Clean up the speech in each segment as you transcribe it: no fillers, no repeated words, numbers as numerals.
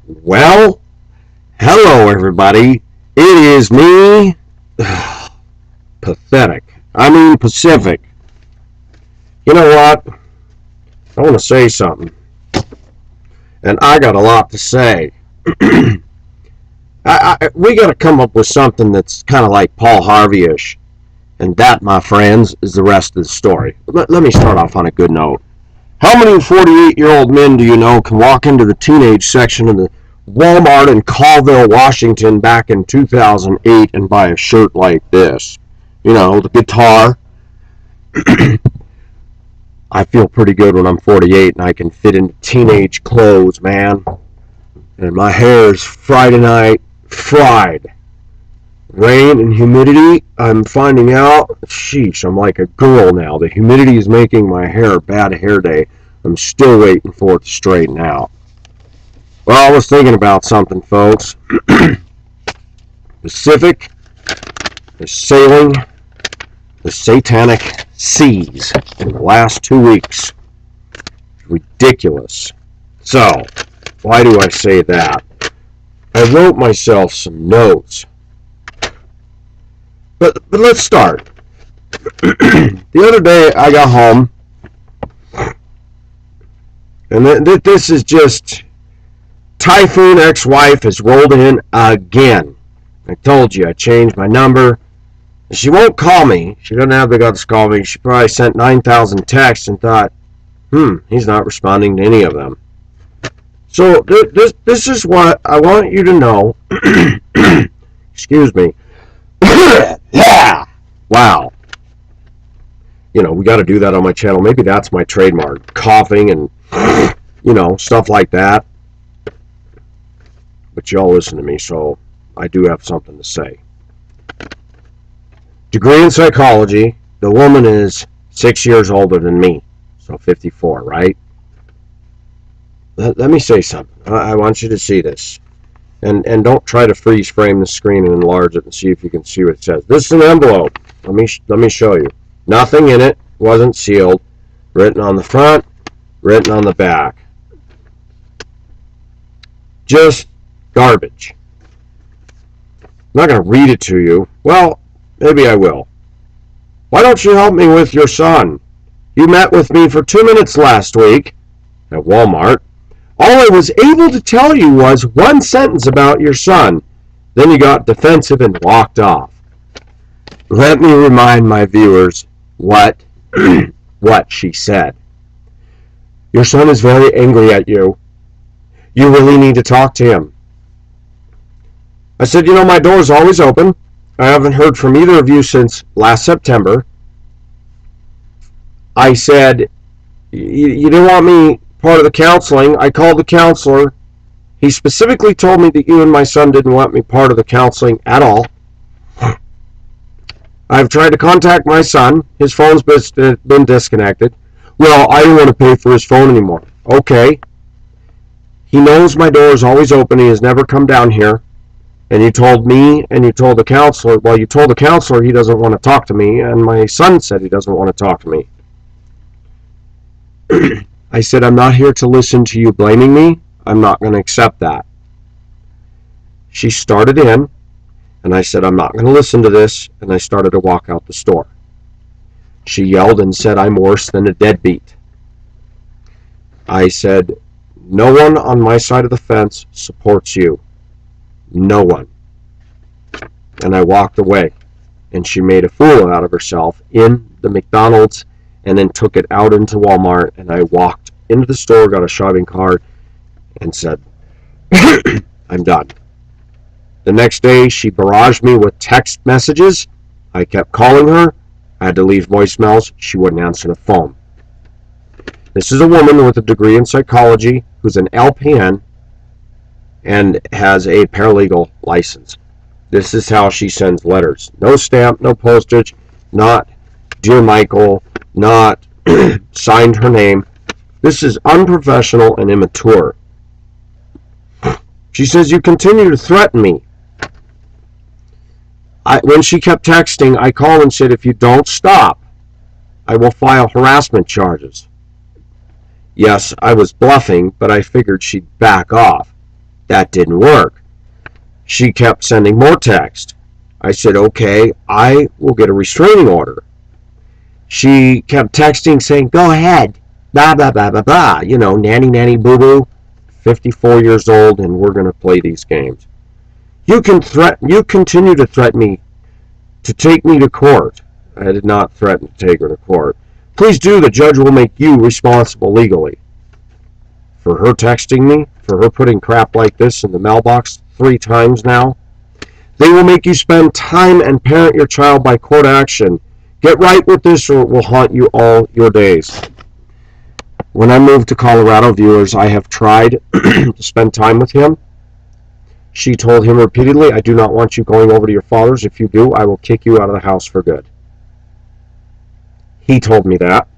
Well, hello everybody. It is me. Pathetic. Pacific. You know what? I want to say something. And I got a lot to say. We got to come up with something that's kind of like Paul Harvey-ish. And that, my friends, is the rest of the story. Let me start off on a good note. How many 48-year-old men do you know can walk into the teenage section of the Walmart in Colville, Washington back in 2008 and buy a shirt like this? You know, the guitar. I feel pretty good when I'm 48 and I can fit into teenage clothes, man. And my hair is Friday night fried. Rain and humidity, I'm finding out, sheesh, I'm like a girl now. The humidity is making my hair a bad hair day. I'm still waiting for it to straighten out. Well, I was thinking about something, folks. Pacific is sailing the satanic seas in the last 2 weeks. Ridiculous. So, why do I say that? I wrote myself some notes. But let's start. The other day I got home, and this is just Typhoon ex-wife has rolled in again. I told you I changed my number. She won't call me. She doesn't have the guts to call me. She probably sent 9,000 texts and thought, he's not responding to any of them. So this is what I want you to know. Excuse me. Yeah. Wow. You know, we got to do that on my channel. Maybe that's my trademark. Coughing and, stuff like that. But y'all listen to me, so I do have something to say. Degree in psychology. The woman is 6 years older than me. So 54, right? Let me say something. I want you to see this. And don't try to freeze frame the screen and enlarge it and see if you can see what it says. This is an envelope. Let me show you. Nothing in it. Wasn't sealed. Written on the front. Written on the back. Just garbage. I'm not going to read it to you. Well, maybe I will. Why don't you help me with your son? You met with me for 2 minutes last week at Walmart. All I was able to tell you was one sentence about your son. Then you got defensive and walked off. Let me remind my viewers what she said. Your son is very angry at you. You really need to talk to him. I said, my door's always open. I haven't heard from either of you since last September. I said, you didn't want me part of the counseling. I called the counselor. He specifically told me that you and my son didn't want me part of the counseling at all. I've tried to contact my son. His phone's been disconnected. Well, I don't want to pay for his phone anymore. Okay. He knows my door is always open. He has never come down here. And you told me and you told the counselor, well, you told the counselor he doesn't want to talk to me, and my son said he doesn't want to talk to me. I said, I'm not here to listen to you blaming me. I'm not going to accept that. She started in, and I said, I'm not going to listen to this, and I started to walk out the store. She yelled and said, I'm worse than a deadbeat. I said, no one on my side of the fence supports you. No one. And I walked away, and she made a fool out of herself in the McDonald's and then took it out into Walmart, and I walked into the store, got a shopping cart, and said, I'm done. The next day, she barraged me with text messages. I kept calling her. I had to leave voicemails. She wouldn't answer the phone. This is a woman with a degree in psychology who's an LPN and has a paralegal license. This is how she sends letters. No stamp, no postage, not Dear Michael, not signed her name. This is unprofessional and immature. She says, you continue to threaten me. When she kept texting, I called and said, if you don't stop, I will file harassment charges. Yes, I was bluffing, but I figured she'd back off. That didn't work. She kept sending more text. I said, okay, I will get a restraining order. She kept texting saying, go ahead, blah, blah, blah, blah, blah. You know, nanny, nanny, boo-boo. 54 years old, and we're going to play these games. You continue to threaten me to take me to court. I did not threaten to take her to court. Please do. The judge will make you responsible legally. For her texting me, for her putting crap like this in the mailbox 3 times now. They will make you spend time and parent your child by court action. Get right with this or it will haunt you all your days. When I moved to Colorado, viewers, I have tried to spend time with him. She told him repeatedly, I do not want you going over to your father's. If you do, I will kick you out of the house for good. He told me that.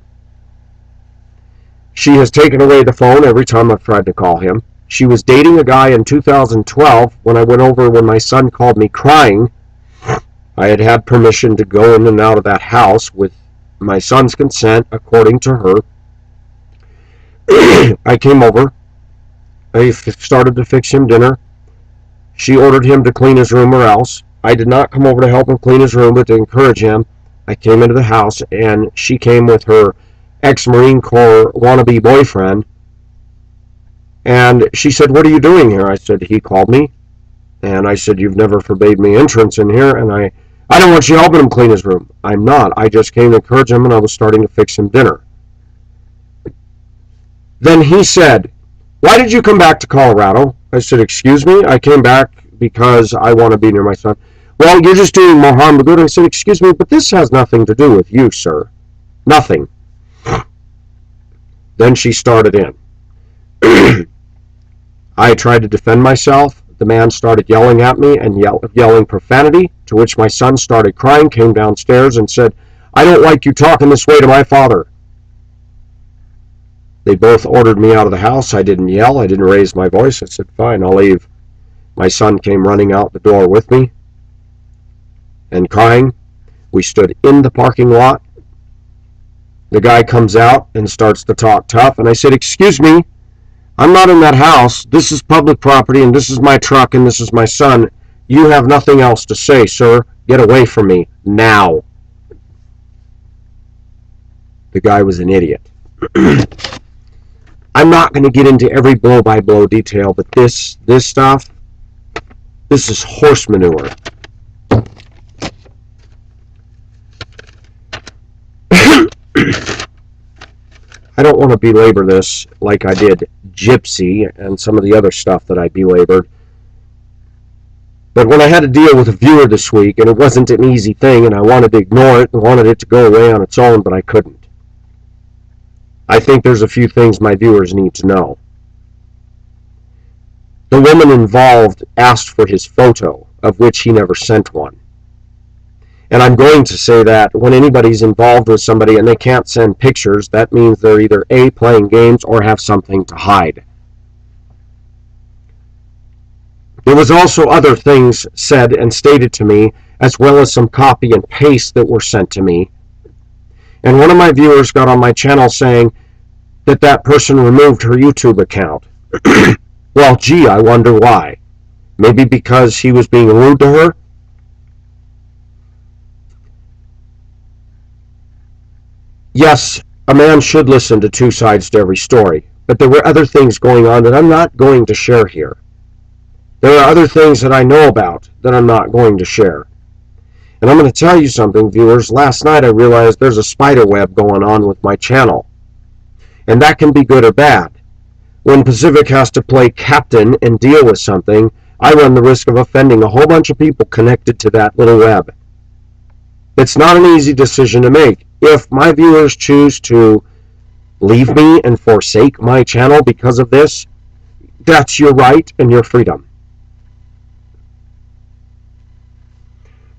She has taken away the phone every time I've tried to call him. She was dating a guy in 2012 when I went over when my son called me crying. I had had permission to go in and out of that house with my son's consent, according to her. I came over. I started to fix him dinner. She ordered him to clean his room or else. I did not come over to help him clean his room, but to encourage him. I came into the house, and she came with her ex-Marine Corps wannabe boyfriend. And she said, what are you doing here? I said, he called me. And I said, you've never forbade me entrance in here, and I don't want you helping him clean his room. I'm not. I just came to encourage him, and I was starting to fix him dinner. Then he said, why did you come back to Colorado? I said, excuse me? I came back because I want to be near my son. Well, you're just doing more harm than good. I said, excuse me, but this has nothing to do with you, sir. Nothing. Then she started in. I tried to defend myself. The man started yelling at me and yelling profanity, to which my son started crying, came downstairs and said, I don't like you talking this way to my father. They both ordered me out of the house. I didn't yell. I didn't raise my voice. I said, fine, I'll leave. My son came running out the door with me and crying. We stood in the parking lot. The guy comes out and starts to talk tough. And I said, excuse me, I'm not in that house. This is public property, and this is my truck, and this is my son. You have nothing else to say, sir. Get away from me now. The guy was an idiot. I'm not going to get into every blow-by-blow detail, but this stuff, this is horse manure. I don't want to belabor this like I did Gypsy and some of the other stuff that I belabored. But when I had to deal with a viewer this week, and it wasn't an easy thing, and I wanted to ignore it and wanted it to go away on its own, but I couldn't. I think there's a few things my viewers need to know. The woman involved asked for his photo, of which he never sent one. And I'm going to say that when anybody's involved with somebody and they can't send pictures, that means they're either A, playing games, or have something to hide. There was also other things said and stated to me, as well as some copy and paste that were sent to me. And one of my viewers got on my channel saying that that person removed her YouTube account. Well, gee, I wonder why. Maybe because he was being rude to her? Yes, a man should listen to 2 sides to every story, but there were other things going on that I'm not going to share here. There are other things that I know about that I'm not going to share. And I'm going to tell you something, viewers. Last night I realized there's a spider web going on with my channel. And that can be good or bad. When Pacific has to play captain and deal with something, I run the risk of offending a whole bunch of people connected to that little web. It's not an easy decision to make. If my viewers choose to leave me and forsake my channel because of this, that's your right and your freedom.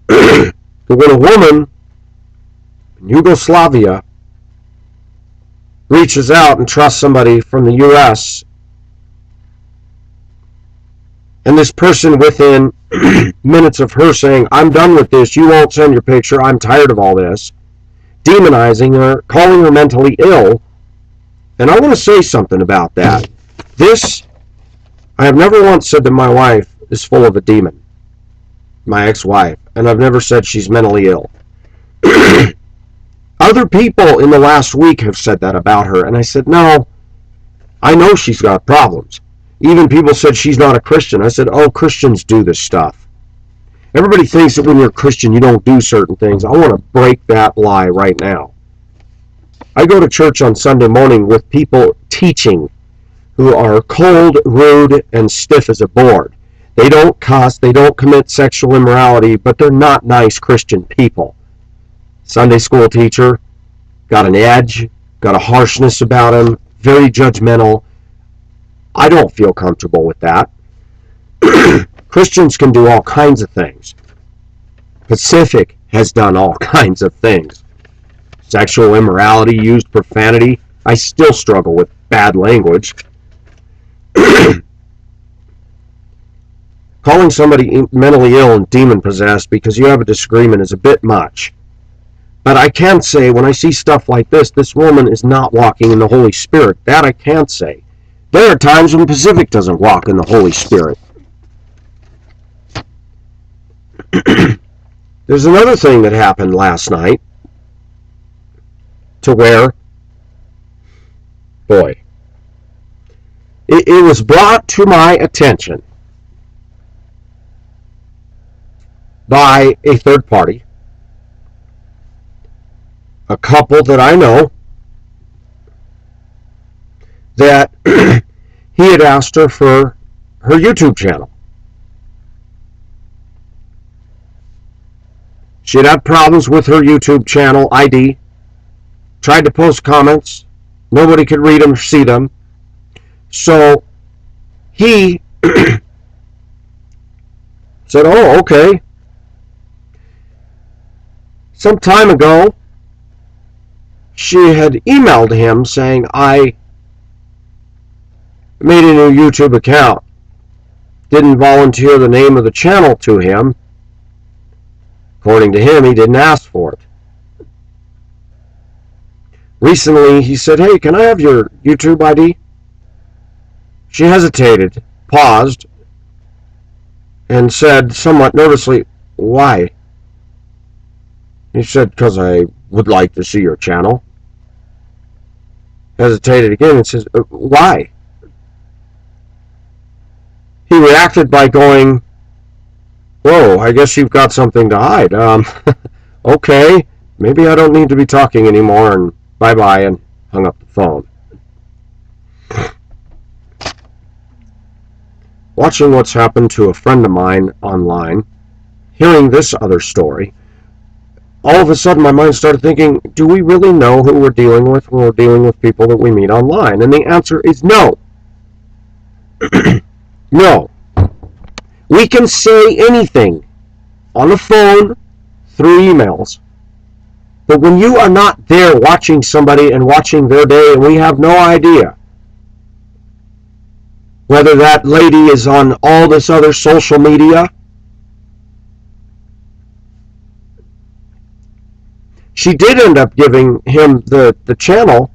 But when a woman in Yugoslavia reaches out and trusts somebody from the U.S., and this person within minutes of her saying, I'm done with this, you won't send your picture, I'm tired of all this, demonizing her, calling her mentally ill, and I want to say something about that. This I have never once said that my wife is full of a demon, my ex-wife, and I've never said she's mentally ill. Other people in the last week have said that about her, and I said, no, I know she's got problems. Even people said she's not a Christian. I said, oh, Christians do this stuff. Everybody thinks that when you're a Christian, you don't do certain things. I want to break that lie right now. I go to church on Sunday morning with people teaching who are cold, rude, and stiff as a board. They don't cuss, they don't commit sexual immorality, but they're not nice Christian people. Sunday school teacher, got an edge, got a harshness about him, very judgmental. I don't feel comfortable with that. Christians can do all kinds of things. Pacific has done all kinds of things. Sexual immorality, used profanity. I still struggle with bad language. Calling somebody mentally ill and demon-possessed because you have a disagreement is a bit much. But I can say, when I see stuff like this woman is not walking in the Holy Spirit. That I can't say. There are times when Pacific doesn't walk in the Holy Spirit. There's another thing that happened last night to where, boy, it was brought to my attention by a third party, a couple that I know, that he had asked her for her YouTube channel. She had had problems with her YouTube channel ID, tried to post comments, nobody could read them or see them. So he said, oh, okay. Some time ago, she had emailed him saying, I made a new YouTube account. Didn't volunteer the name of the channel to him. According to him, he didn't ask for it. Recently, he said, hey, can I have your YouTube ID? She hesitated, paused, and said somewhat nervously, why? He said, because I would like to see your channel. Hesitated again and says, why? He reacted by going, whoa, I guess you've got something to hide. Okay, maybe I don't need to be talking anymore, and bye-bye, and hung up the phone. Watching what's happened to a friend of mine online, hearing this other story, all of a sudden my mind started thinking, do we really know who we're dealing with when we're dealing with people that we meet online? And the answer is no. No. We can say anything on the phone, through emails, but when you are not there watching somebody and watching their day, and we have no idea whether that lady is on all this other social media, she did end up giving him the channel,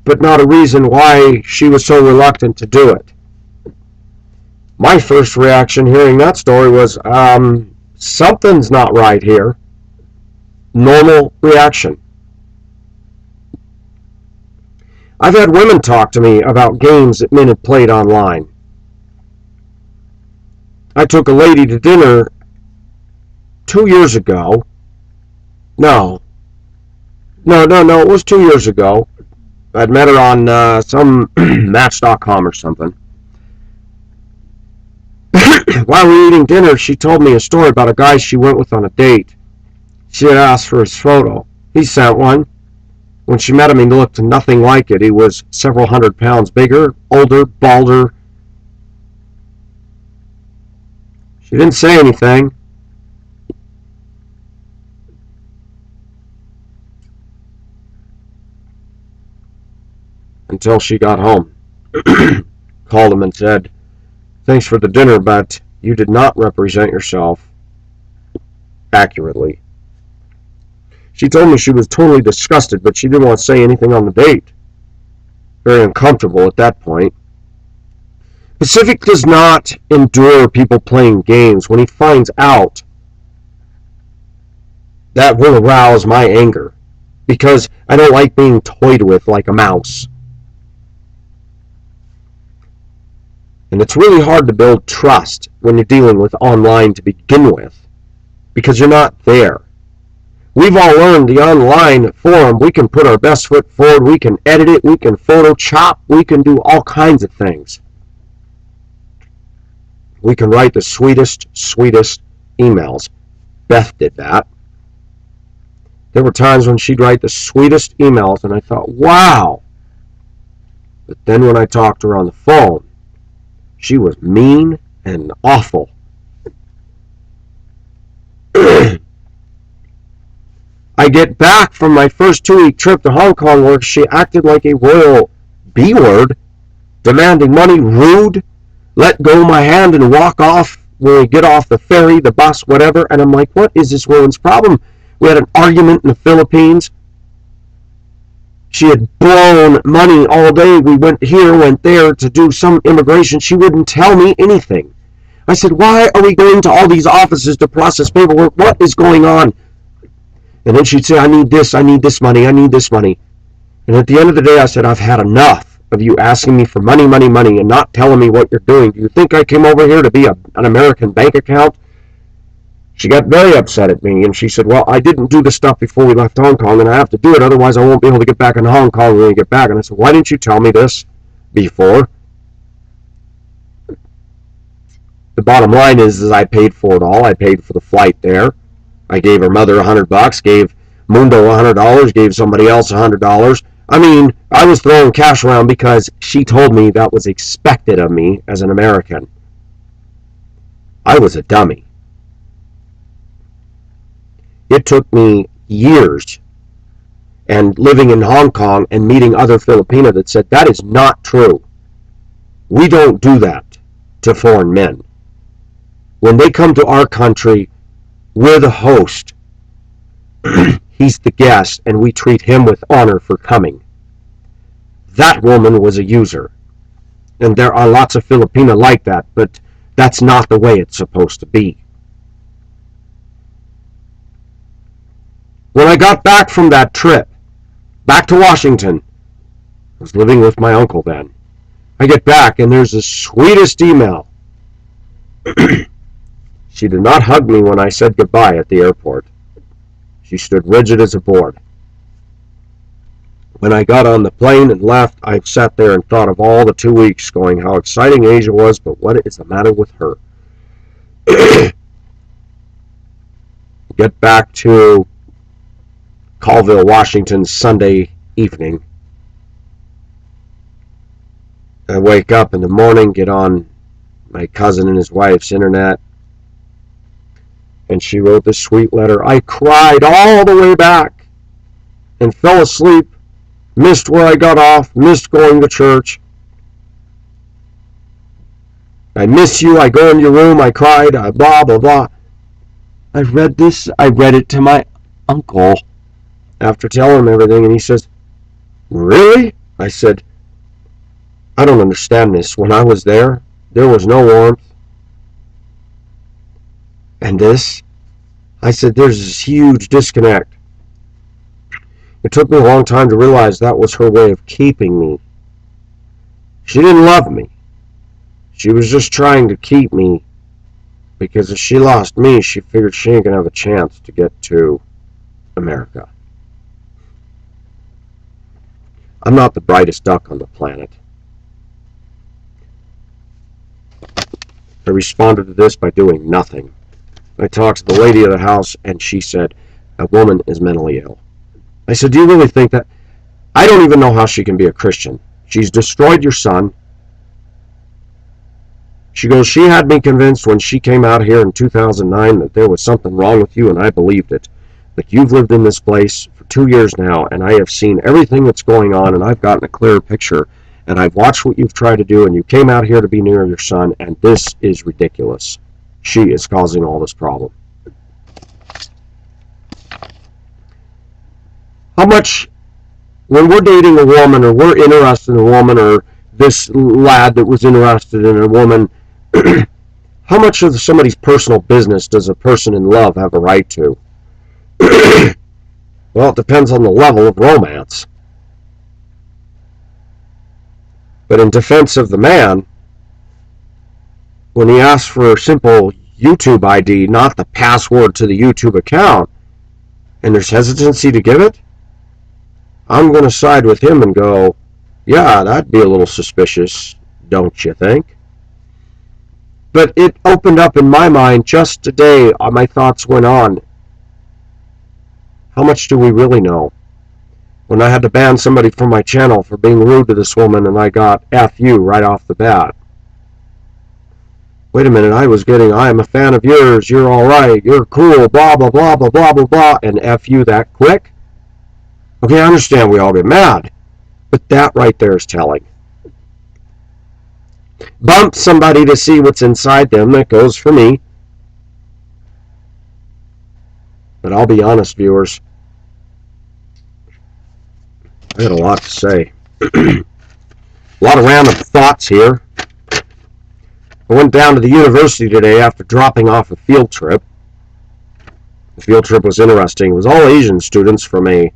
but not a reason why she was so reluctant to do it. My first reaction hearing that story was, something's not right here. Normal reaction. I've had women talk to me about games that men had played online. I took a lady to dinner 2 years ago. No, it was 2 years ago. I'd met her on some Match.com or something. While we were eating dinner, she told me a story about a guy she went with on a date. She had asked for his photo. He sent one. When she met him, he looked nothing like it. He was several hundred pounds bigger, older, balder. She didn't say anything. Until she got home. Called him and said, thanks for the dinner, but you did not represent yourself accurately. She told me she was totally disgusted, but she didn't want to say anything on the date. very uncomfortable at that point. Pacific does not endure people playing games. When he finds out, that will arouse my anger, because I don't like being toyed with like a mouse. And it's really hard to build trust when you're dealing with online to begin with, because you're not there. We've all learned the online forum, we can put our best foot forward, we can edit it, we can Photoshop, we can do all kinds of things. We can write the sweetest emails. Beth did that. There were times when she'd write the sweetest emails, and I thought, wow. But then when I talked to her on the phone, she was mean and awful. I get back from my first 2-week trip to Hong Kong where she acted like a royal B-word, demanding money, rude, let go my hand and walk off when we get off the ferry, the bus, whatever. And I'm like, what is this woman's problem? We had an argument in the Philippines. She had blown money all day. We went here, went there to do some immigration. She wouldn't tell me anything. I said, why are we going to all these offices to process paperwork? What is going on? And then she'd say, I need this money, I need this money. And at the end of the day, I said, I've had enough of you asking me for money, and not telling me what you're doing. Do you think I came over here to be an American bank account? She got very upset at me, and she said, well, I didn't do the stuff before we left Hong Kong, and I have to do it, otherwise I won't be able to get back in Hong Kong when we get back. And I said, why didn't you tell me this before? The bottom line is I paid for it all. I paid for the flight there. I gave her mother $100, gave Mundo $100, gave somebody else $100. I mean, I was throwing cash around because she told me that was expected of me as an American. I was a dummy. It took me years and living in Hong Kong and meeting other Filipino that said, that is not true. We don't do that to foreign men. When they come to our country, we're the host. He's the guest, and we treat him with honor for coming. That woman was a user. And there are lots of Filipino like that, but that's not the way it's supposed to be. When I got back from that trip, back to Washington, I was living with my uncle then. I get back, and there's the sweetest email. She did not hug me when I said goodbye at the airport. She stood rigid as a board. When I got on the plane and left, I sat there and thought of all the 2 weeks going how exciting Asia was, but what is the matter with her? Get back to Colville, Washington, Sunday evening. I wake up in the morning, get on my cousin and his wife's internet, and she wrote this sweet letter. I cried all the way back and fell asleep, missed where I got off, missed going to church. I miss you, I go in your room, I cried, blah, blah, blah. I read it to my uncle after telling him everything, and he says, really? I said, I don't understand this. When I was there was no warmth. And this, I said, there's this huge disconnect. It took me a long time to realize that was her way of keeping me. She didn't love me. She was just trying to keep me, because if she lost me, she figured she ain't gonna have a chance to get to America. I'm not the brightest duck on the planet. I responded to this by doing nothing. I talked to the lady of the house, and she said, a woman is mentally ill. I said, do you really think that? I don't even know how she can be a Christian. She's destroyed your son. She goes, she had me convinced when she came out here in 2009 that there was something wrong with you, and I believed it. But you've lived in this place for 2 years now, and I have seen everything that's going on, and I've gotten a clearer picture, and I've watched what you've tried to do, and you came out here to be near your son, and this is ridiculous. She is causing all this problem. How much when we're dating a woman or we're interested in a woman or this lad that was interested in a woman, how much of somebody's personal business does a person in love have a right to? Well, it depends on the level of romance. But in defense of the man, when he asks for a simple YouTube ID, not the password to the YouTube account, and there's hesitancy to give it, I'm going to side with him and go, yeah, that'd be a little suspicious, don't you think? But it opened up in my mind just today. My thoughts went on. How much do we really know? When I had to ban somebody from my channel for being rude to this woman and I got F you right off the bat. Wait a minute, I am a fan of yours, you're alright, you're cool, blah, blah, blah, blah, blah, blah, blah, and F you that quick? Okay, I understand we all get mad, but that right there is telling. Bump somebody to see what's inside them, that goes for me. But I'll be honest, viewers, I got a lot to say. A lot of random thoughts here. I went down to the university today after dropping off a field trip. The field trip was interesting. It was all Asian students from a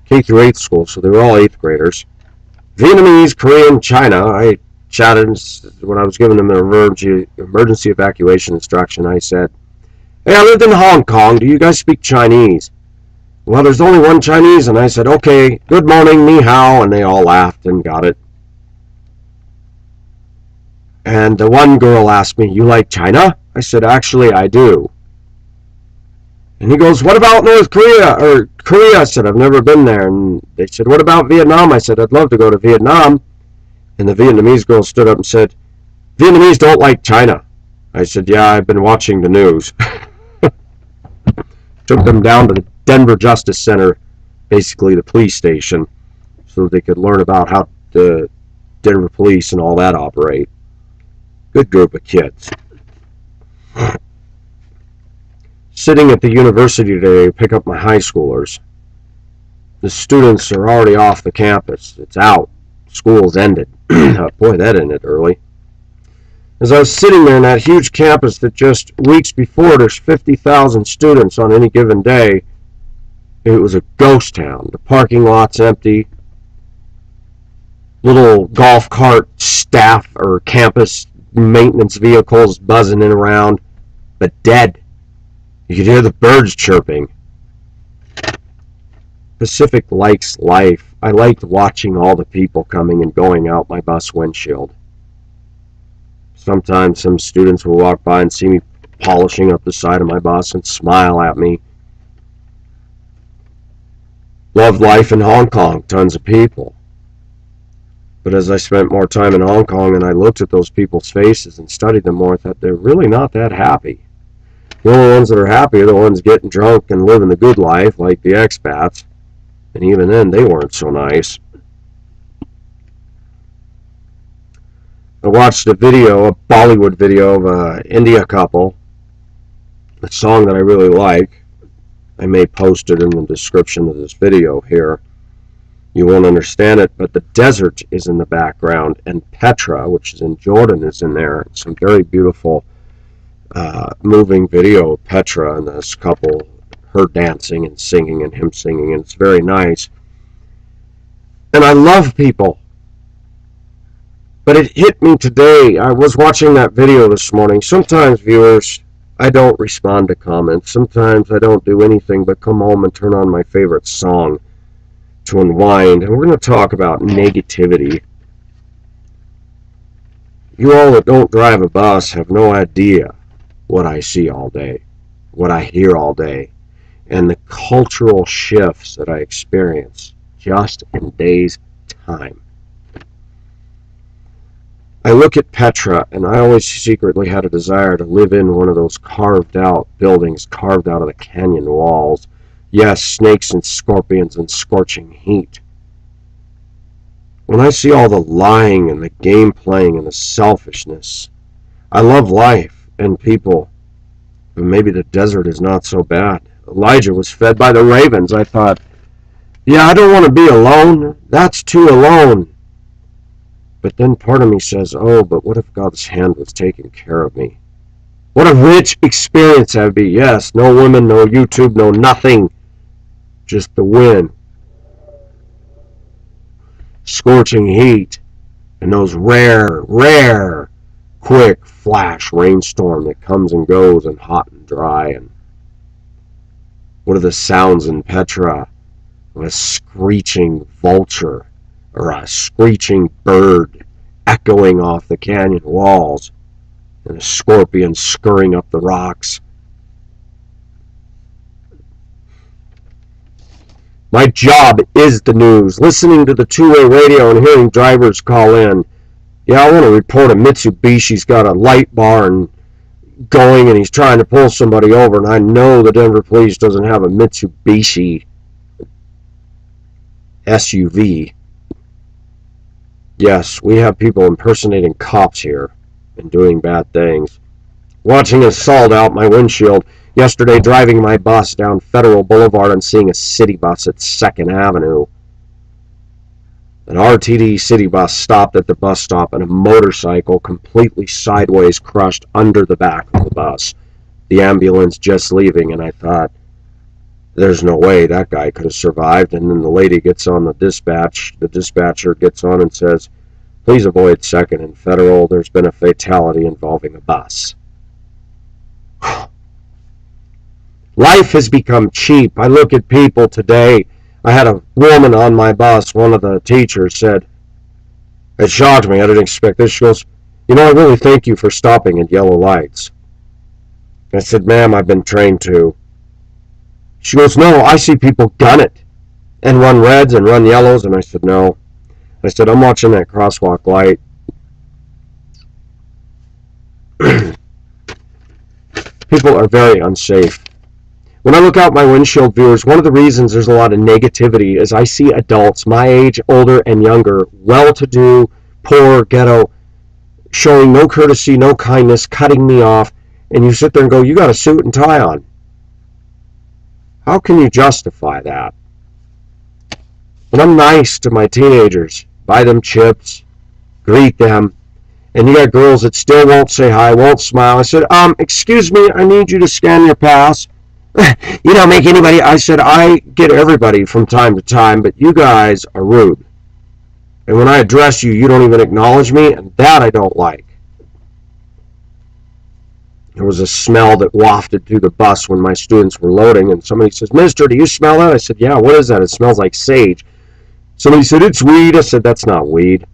K through 8th school, so they were all 8th graders. Vietnamese, Korean, China. I chatted when I was giving them an emergency evacuation instruction. I said, hey, I lived in Hong Kong. Do you guys speak Chinese? Well, there's only one Chinese. And I said, okay, good morning, ni hao. And they all laughed and got it. And the one girl asked me, you like China? I said, actually, I do. And he goes, what about North Korea? Or Korea? I said, I've never been there. And they said, what about Vietnam? I said, I'd love to go to Vietnam. And the Vietnamese girl stood up and said, Vietnamese don't like China. I said, yeah, I've been watching the news. Took them down to the Denver Justice Center, basically the police station, so that they could learn about how the Denver police and all that operate. Good group of kids. Sitting at the university today to pick up my high schoolers. The students are already off the campus. It's out. School's ended. Boy, that ended early. As I was sitting there in that huge campus that just weeks before there's 50,000 students on any given day, it was a ghost town. The parking lot's empty. Little golf cart staff or campus maintenance vehicles buzzing in around, but dead. You could hear the birds chirping. Pacific likes life. I liked watching all the people coming and going out my bus windshield. Sometimes some students will walk by and see me polishing up the side of my bus and smile at me. Loved life in Hong Kong, tons of people. But as I spent more time in Hong Kong and I looked at those people's faces and studied them more, I thought they're really not that happy. The only ones that are happy are the ones getting drunk and living the good life, like the expats. And even then, they weren't so nice. I watched a Bollywood video of an India couple, a song that I really like. I may post it in the description of this video here. You won't understand it, but the desert is in the background, and Petra, which is in Jordan, is in there. Some very beautiful moving video of Petra and this couple, her dancing and singing and him singing, and it's very nice. And I love people. But it hit me today. I was watching that video this morning. Sometimes, viewers, I don't respond to comments. Sometimes I don't do anything but come home and turn on my favorite song to unwind. And we're going to talk about negativity. You all that don't drive a bus have no idea what I see all day, what I hear all day, and the cultural shifts that I experience just in days' time. I look at Petra, and I always secretly had a desire to live in one of those carved out buildings, carved out of the canyon walls. Yes, snakes and scorpions and scorching heat. When I see all the lying and the game playing and the selfishness, I love life and people, but maybe the desert is not so bad. Elijah was fed by the ravens. I thought, Yeah, I don't want to be alone. That's too alone. But then part of me says, oh, but what if God's hand was taking care of me? What a rich experience that would be. Yes, no women, no YouTube, no nothing. Just the wind. Scorching heat. And those rare, quick flash rainstorm that comes and goes and hot and dry. And what are the sounds in Petra of a screeching vulture or a screeching bird echoing off the canyon walls and a scorpion scurrying up the rocks? My job is the news, listening to the two-way radio and hearing drivers call in. Yeah, I want to report a Mitsubishi's got a light bar and going and he's trying to pull somebody over, and I know the Denver police doesn't have a Mitsubishi SUV. Yes, we have people impersonating cops here and doing bad things. Watching assault out my windshield. Yesterday, driving my bus down Federal Boulevard and seeing a city bus at 2nd Avenue. An RTD city bus stopped at the bus stop and a motorcycle completely sideways crushed under the back of the bus. The ambulance just leaving, and I thought, there's no way that guy could have survived. And then the lady gets on the dispatch. The dispatcher gets on and says, please avoid 2nd and Federal. There's been a fatality involving a bus. Life has become cheap. I look at people today. I had a woman on my bus. One of the teachers said, it shocked me. I didn't expect this. She goes, you know, I really thank you for stopping at yellow lights. I said, ma'am, I've been trained to. She goes, no, I see people gun it and run reds and run yellows. And I said, no. I said, I'm watching that crosswalk light. People are very unsafe. When I look out my windshield, viewers, one of the reasons there's a lot of negativity is I see adults my age, older and younger, well-to-do, poor, ghetto, showing no courtesy, no kindness, cutting me off, and you sit there and go, you got a suit and tie on. How can you justify that? When I'm nice to my teenagers, buy them chips, greet them, and you got girls that still won't say hi, won't smile. I said, excuse me, I need you to scan your pass. You don't make anybody. I said, I get everybody from time to time, but you guys are rude. And when I address you, you don't even acknowledge me, and that I don't like. There was a smell that wafted through the bus when my students were loading, and somebody says, Mister, do you smell that? I said, yeah, what is that? It smells like sage. Somebody said, it's weed. I said, that's not weed.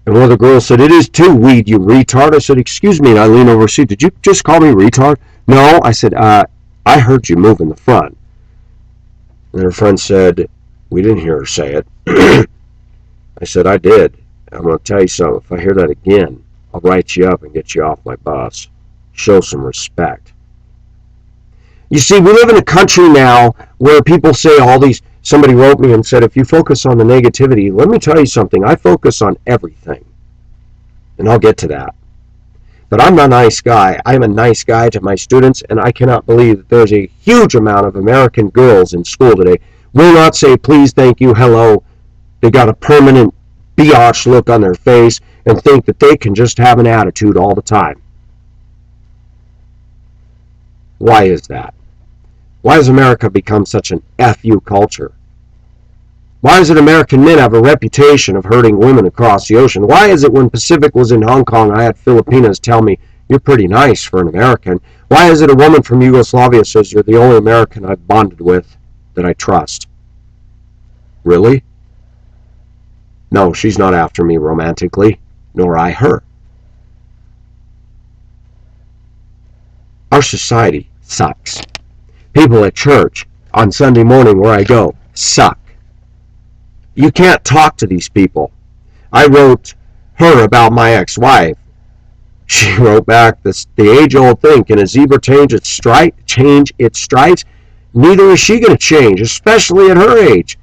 And one of the girls said, it is too, weed, you retard. I said, excuse me, and I leaned over to see, did you just call me retard? No. I said, I heard you move in the front. And her friend said, we didn't hear her say it. I said, I did. I'm going to tell you something. If I hear that again, I'll write you up and get you off my bus. Show some respect. You see, we live in a country now where people say all these, somebody wrote me and said, if you focus on the negativity, let me tell you something. I focus on everything. And I'll get to that. But I'm a nice guy. I'm a nice guy to my students, and I cannot believe that there's a huge amount of American girls in school today will not say please, thank you, hello. They got a permanent biatch look on their face and think that they can just have an attitude all the time. Why is that? Why has America become such an FU culture? Why is it American men have a reputation of hurting women across the ocean? Why is it when Pacific was in Hong Kong, I had Filipinas tell me, you're pretty nice for an American? Why is it a woman from Yugoslavia says, you're the only American I've bonded with that I trust? Really? No, she's not after me romantically, nor I her. Our society sucks. People at church on Sunday morning where I go suck. You can't talk to these people. I wrote her about my ex-wife. She wrote back, the age-old thing, can a zebra change its stripes? Neither is she going to change, especially at her age.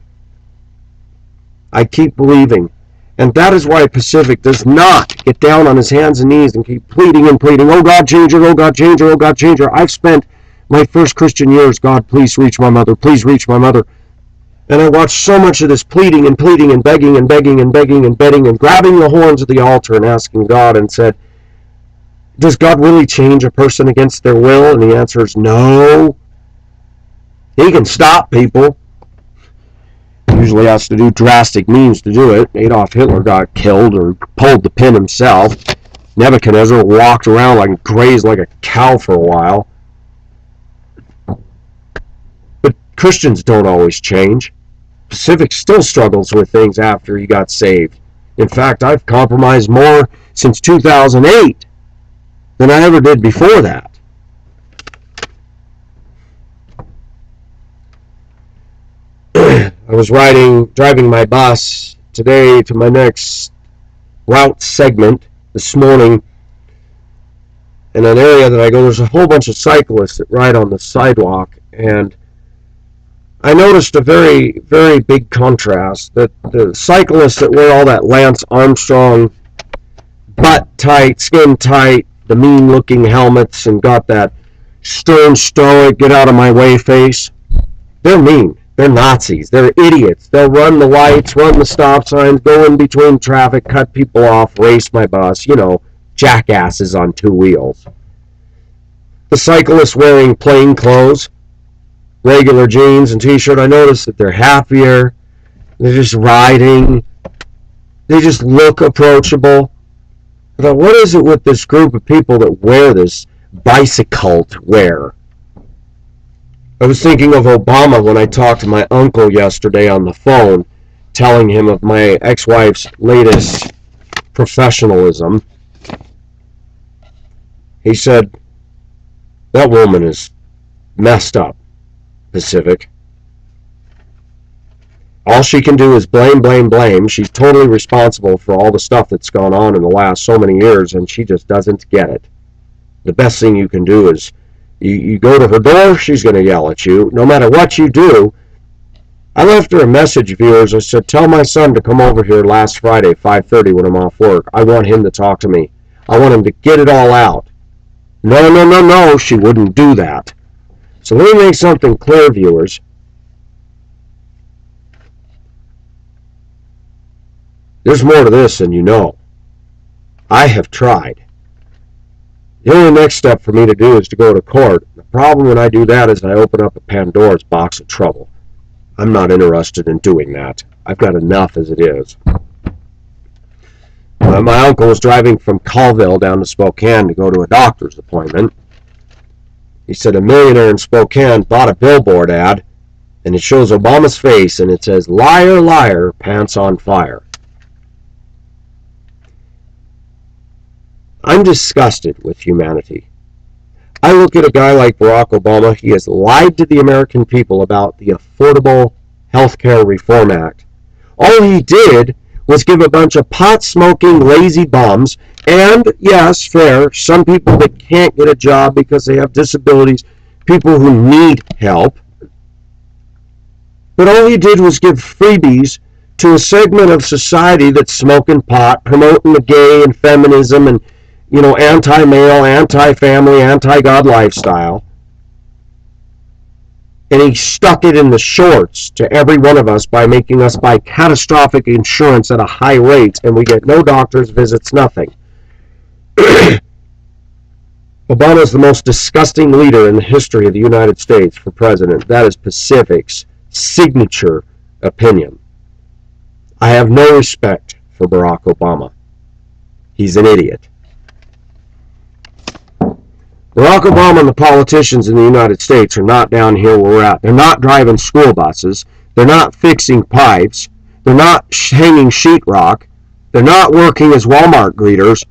I keep believing. And that is why Pacific does not get down on his hands and knees and keep pleading and pleading, oh God, change her, oh God, change her, oh God, change her. I've spent my first Christian years, God, please reach my mother, please reach my mother. And I watched so much of this pleading and pleading and begging and begging and begging and begging and grabbing the horns of the altar and asking God and said, does God really change a person against their will? And the answer is no. He can stop people. He usually has to do drastic means to do it. Adolf Hitler got killed or pulled the pin himself. Nebuchadnezzar walked around like grazed like a cow for a while. But Christians don't always change. Pacific still struggles with things after he got saved. In fact, I've compromised more since 2008 than I ever did before that. I was driving my bus today to my next route segment this morning. In an area that I go, there's a whole bunch of cyclists that ride on the sidewalk, and I noticed a very, very big contrast that the cyclists that wear all that Lance Armstrong butt tight, skin tight, the mean looking helmets and got that stern stoic, get out of my way face, they're mean. They're Nazis. They're idiots. They'll run the lights, run the stop signs, go in between traffic, cut people off, race my bus, jackasses on two wheels. The cyclists wearing plain clothes, regular jeans and t-shirt, I noticed that they're happier. They're just riding. They just look approachable. I thought, what is it with this group of people that wear this bicycle wear? I was thinking of Obama when I talked to my uncle yesterday on the phone, telling him of my ex-wife's latest professionalism. He said, that woman is messed up, Pacific. All she can do is blame, blame, blame. She's totally responsible for all the stuff that's gone on in the last so many years, and she just doesn't get it. The best thing you can do is you go to her door, she's going to yell at you. No matter what you do. I left her a message, viewers. I said, tell my son to come over here last Friday, 5:30 when I'm off work. I want him to talk to me. I want him to get it all out. No, she wouldn't do that. So let me make something clear, viewers. There's more to this than you know. I have tried. The only next step for me to do is to go to court. The problem when I do that is I open up a Pandora's box of trouble. I'm not interested in doing that. I've got enough as it is. My uncle was driving from Colville down to Spokane to go to a doctor's appointment. He said a millionaire in Spokane bought a billboard ad, and it shows Obama's face, and it says, liar, liar, pants on fire. I'm disgusted with humanity. I look at a guy like Barack Obama. He has lied to the American people about the Affordable Health Care Reform Act. All he did was give a bunch of pot-smoking, lazy bums, and, yes, fair, some people that can't get a job because they have disabilities, people who need help. But all he did was give freebies to a segment of society that's smoking pot, promoting the gay and feminism and anti-male, anti-family, anti-God lifestyle. And he stuck it in the shorts to every one of us by making us buy catastrophic insurance at a high rate, and we get no doctor's visits, nothing. Obama is the most disgusting leader in the history of the United States for president. That is Pacific's signature opinion. I have no respect for Barack Obama. He's an idiot. Barack Obama and the politicians in the United States are not down here where we're at. They're not driving school buses. They're not fixing pipes. They're not hanging sheetrock. They're not working as Walmart greeters.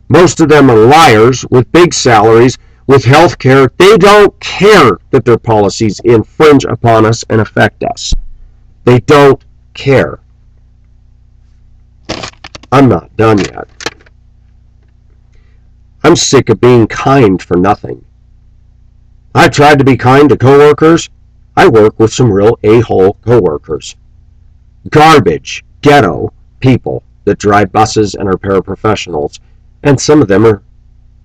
Most of them are liars with big salaries, with health care. They don't care that their policies infringe upon us and affect us. They don't care. I'm not done yet. I'm sick of being kind for nothing. I've tried to be kind to coworkers. I work with some real a-hole coworkers. Garbage, ghetto people that drive buses and are paraprofessionals, and some of them are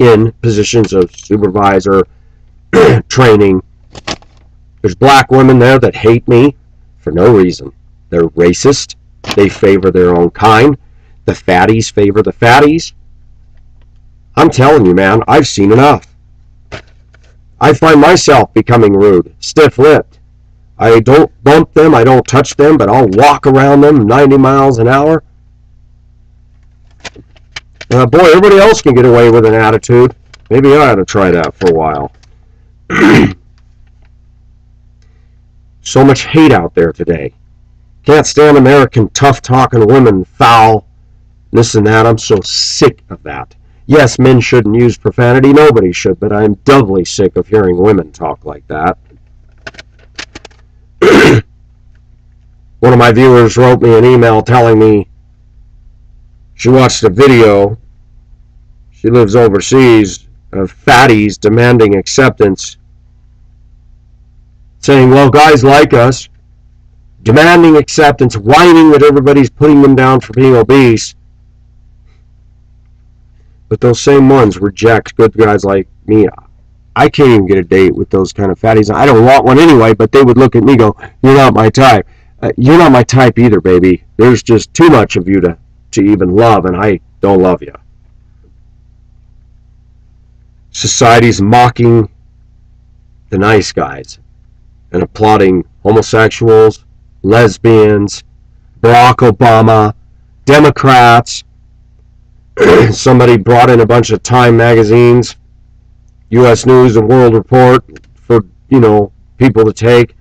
in positions of supervisor, training. There's black women there that hate me for no reason. They're racist. They favor their own kind. The fatties favor the fatties. I'm telling you, man, I've seen enough. I find myself becoming rude, stiff-lipped. I don't bump them, I don't touch them, but I'll walk around them 90 miles an hour. Boy, everybody else can get away with an attitude. Maybe I ought to try that for a while. So much hate out there today. Can't stand American tough-talking women, foul, this and that. I'm so sick of that. Yes, men shouldn't use profanity. Nobody should, but I'm doubly sick of hearing women talk like that. One of my viewers wrote me an email telling me she watched a video, she lives overseas, of fatties demanding acceptance, saying, well, guys like us, demanding acceptance, whining that everybody's putting them down for being obese. But those same ones reject good guys like me. I can't even get a date with those kind of fatties. I don't want one anyway, but they would look at me and go, you're not my type. You're not my type either, baby. There's just too much of you to even love, and I don't love you. Society's mocking the nice guys and applauding homosexuals, lesbians, Barack Obama, Democrats. Somebody brought in a bunch of Time magazines, U.S. News and World Report for, people to take.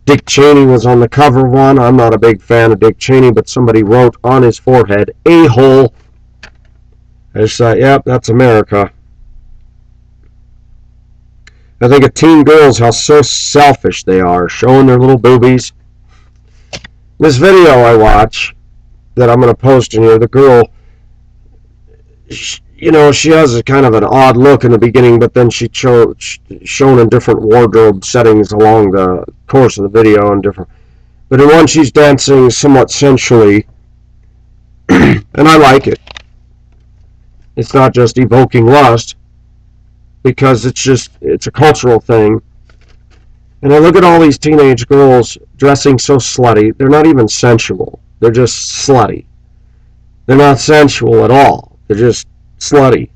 Dick Cheney was on the cover of one. I'm not a big fan of Dick Cheney, but somebody wrote on his forehead, a-hole. I just thought, yep, that's America. I think of teen girls, how so selfish they are, showing their little boobies. This video I watch that I'm going to post in here, the girl, she has a kind of an odd look in the beginning, but then she's shown in different wardrobe settings along the course of the video and different. But in one, she's dancing somewhat sensually, and I like it. It's not just evoking lust, because it's a cultural thing. And I look at all these teenage girls dressing so slutty. They're not even sensual. They're just slutty. They're not sensual at all. They're just slutty.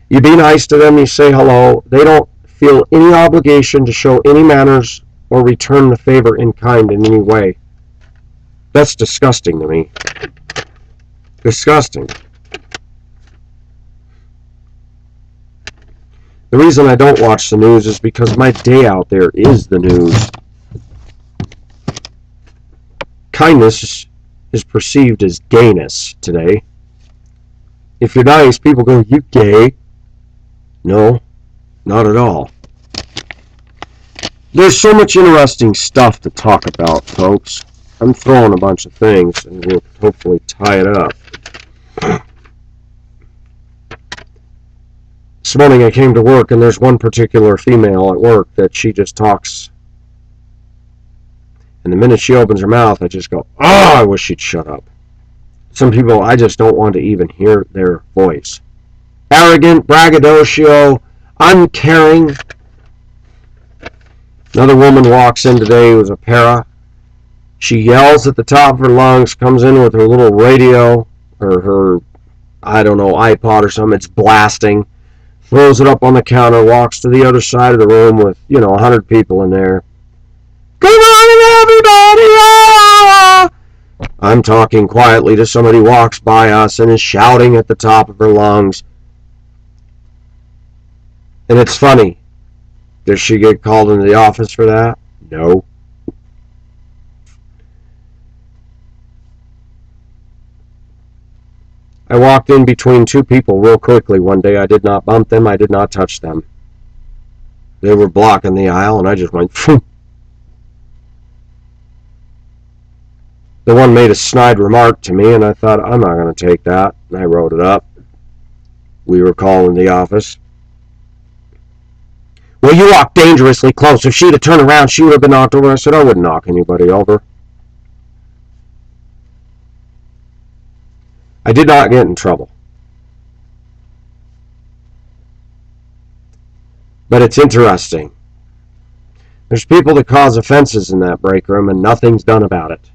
You be nice to them, you say hello. They don't feel any obligation to show any manners or return the favor in kind in any way. That's disgusting to me. Disgusting. The reason I don't watch the news is because my day out there is the news. Kindness is perceived as gayness today. If you're nice, people go, you gay. No, not at all. There's so much interesting stuff to talk about, folks. I'm throwing a bunch of things, and we'll hopefully tie it up. This morning I came to work, and there's one particular female at work that she just talks. And the minute she opens her mouth, I just go, oh, I wish she'd shut up. Some people, I just don't want to even hear their voice. Arrogant, braggadocio, uncaring. Another woman walks in today who was a para. She yells at the top of her lungs, comes in with her little radio, or her, iPod or something. It's blasting. Throws it up on the counter, walks to the other side of the room with, 100 people in there. Good morning, everybody! Ah! I'm talking quietly to somebody who walks by us and is shouting at the top of her lungs. And it's funny. Does she get called into the office for that? No. I walked in between two people real quickly one day. I did not bump them. I did not touch them. They were blocking the aisle, and I just went, phew. The one made a snide remark to me, and I thought, I'm not going to take that. And I wrote it up. We were calling the office. Well, you walked dangerously close. If she'd have turned around, she would have been knocked over. I said, I wouldn't knock anybody over. I did not get in trouble. But it's interesting. There's people that cause offenses in that break room and nothing's done about it.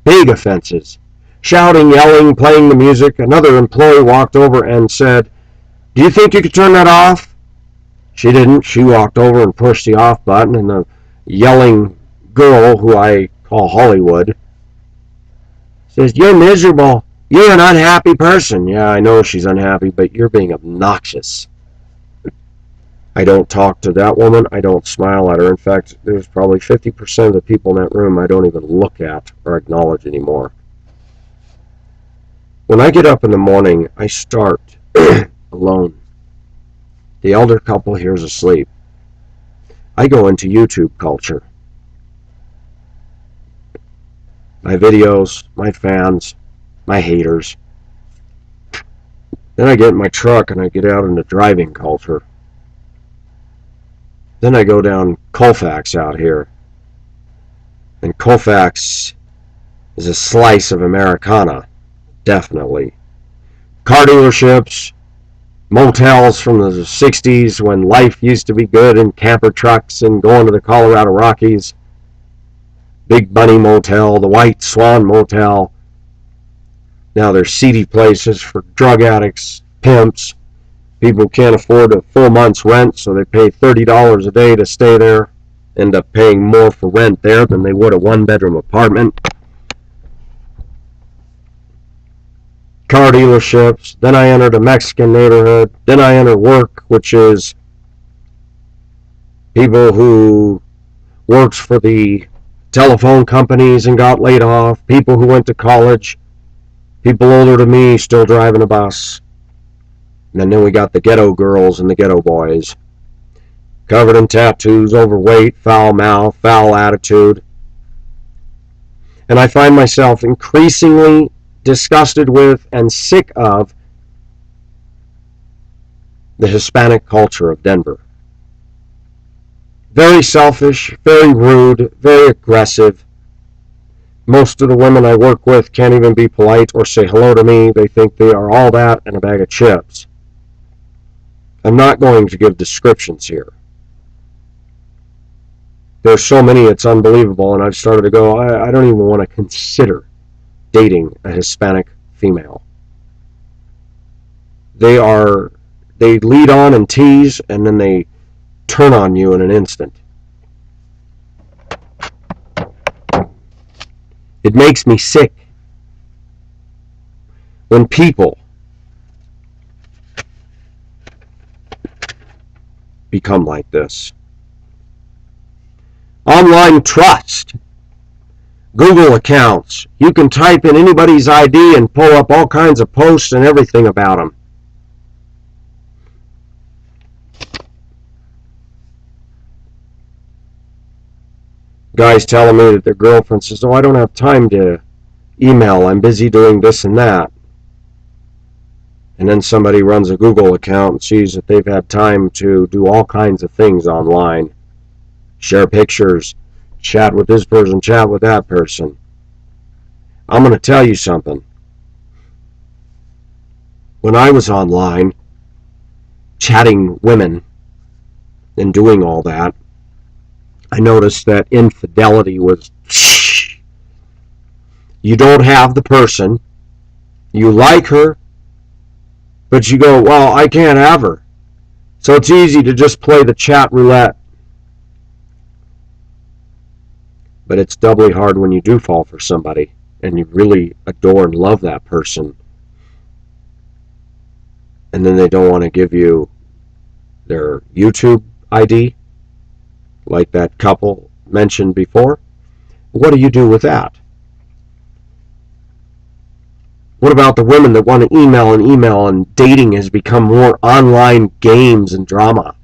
Big offenses. Shouting, yelling, playing the music. Another employee walked over and said, "Do you think you could turn that off?" She didn't. She walked over and pushed the off button, and the yelling girl, who I call Hollywood, says, "You're miserable. You're an unhappy person." Yeah, I know she's unhappy, but you're being obnoxious. I don't talk to that woman. I don't smile at her. In fact, there's probably 50% of the people in that room I don't even look at or acknowledge anymore. When I get up in the morning, I start alone. The elder couple here is asleep. I go into YouTube culture. My videos, my fans, my haters. Then I get in my truck and I get out into driving culture. Then I go down Colfax out here. And Colfax is a slice of Americana, definitely. Car dealerships, motels from the 60s when life used to be good, and camper trucks and going to the Colorado Rockies. Big Bunny Motel, the White Swan Motel. Now there's seedy places for drug addicts, pimps. People can't afford a full month's rent, so they pay $30 a day to stay there. End up paying more for rent there than they would a one-bedroom apartment. Car dealerships. Then I entered a Mexican neighborhood. Then I entered work, which is people who worked for the telephone companies and got laid off. People who went to college. People older than me still driving a bus. And then we got the ghetto girls and the ghetto boys. Covered in tattoos, overweight, foul mouth, foul attitude. And I find myself increasingly disgusted with and sick of the Hispanic culture of Denver. Very selfish, very rude, very aggressive. Most of the women I work with can't even be polite or say hello to me. They think they are all that and a bag of chips. I'm not going to give descriptions here. There's so many, it's unbelievable, and I've started to go, I don't even want to consider dating a Hispanic female. They lead on and tease, and then they turn on you in an instant. It makes me sick when people become like this. Online trust. Google accounts. You can type in anybody's ID and pull up all kinds of posts and everything about them. Guys telling me that their girlfriend says, "Oh, I don't have time to email. I'm busy doing this and that." And then somebody runs a Google account and sees that they've had time to do all kinds of things online. Share pictures, chat with this person, chat with that person. I'm going to tell you something. When I was online, chatting women and doing all that, I noticed that infidelity was, you don't have the person, you like her, but you go, well, I can't have her. So it's easy to just play the chat roulette. But it's doubly hard when you do fall for somebody and you really adore and love that person. And then they don't want to give you their YouTube ID, like that couple mentioned before. What do you do with that? What about the women that want to email and dating has become more online games and drama?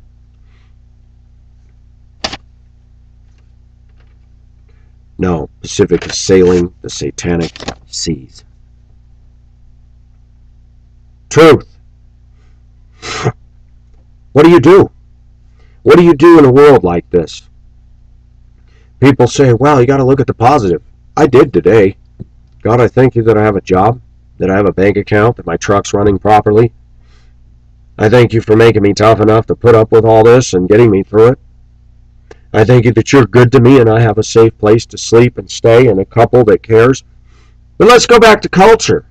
No, Pacific is sailing the satanic seas. Truth. What do you do? What do you do in a world like this? People say, well, you got to look at the positive. I did today. God, I thank you that I have a job, that I have a bank account, that my truck's running properly. I thank you for making me tough enough to put up with all this and getting me through it. I thank you that you're good to me and I have a safe place to sleep and stay and a couple that cares. But let's go back to culture.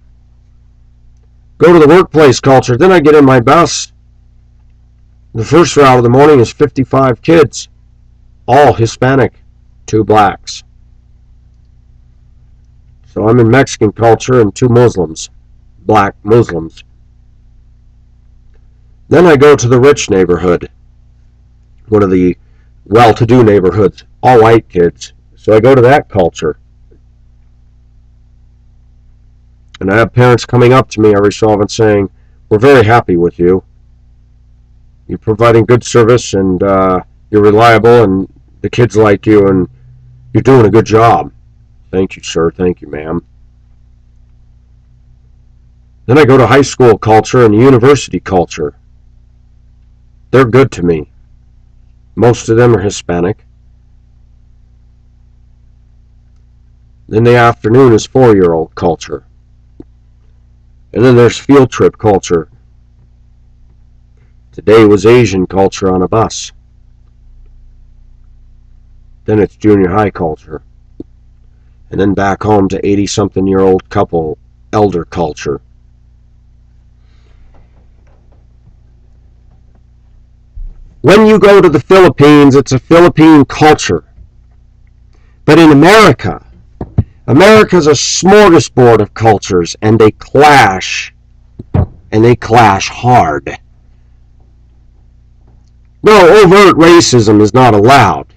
Go to the workplace culture. Then I get in my bus. The first route of the morning is 55 kids, all Hispanic, 2 blacks. So I'm in Mexican culture and 2 Muslims, black Muslims. Then I go to the rich neighborhood, one of the well-to-do neighborhoods, all white kids. So I go to that culture. And I have parents coming up to me every so often saying, we're very happy with you. You're providing good service and you're reliable and the kids like you and you're doing a good job. Thank you, sir. Thank you, ma'am. Then I go to high school culture and university culture. They're good to me. Most of them are Hispanic. Then the afternoon is 4-year-old culture. And then there's field trip culture. Today was Asian culture on a bus. Then it's junior high culture. And then back home to 80-something-year-old couple, elder culture. When you go to the Philippines, it's a Philippine culture. But in America, America's a smorgasbord of cultures, and they clash hard. No, overt racism is not allowed.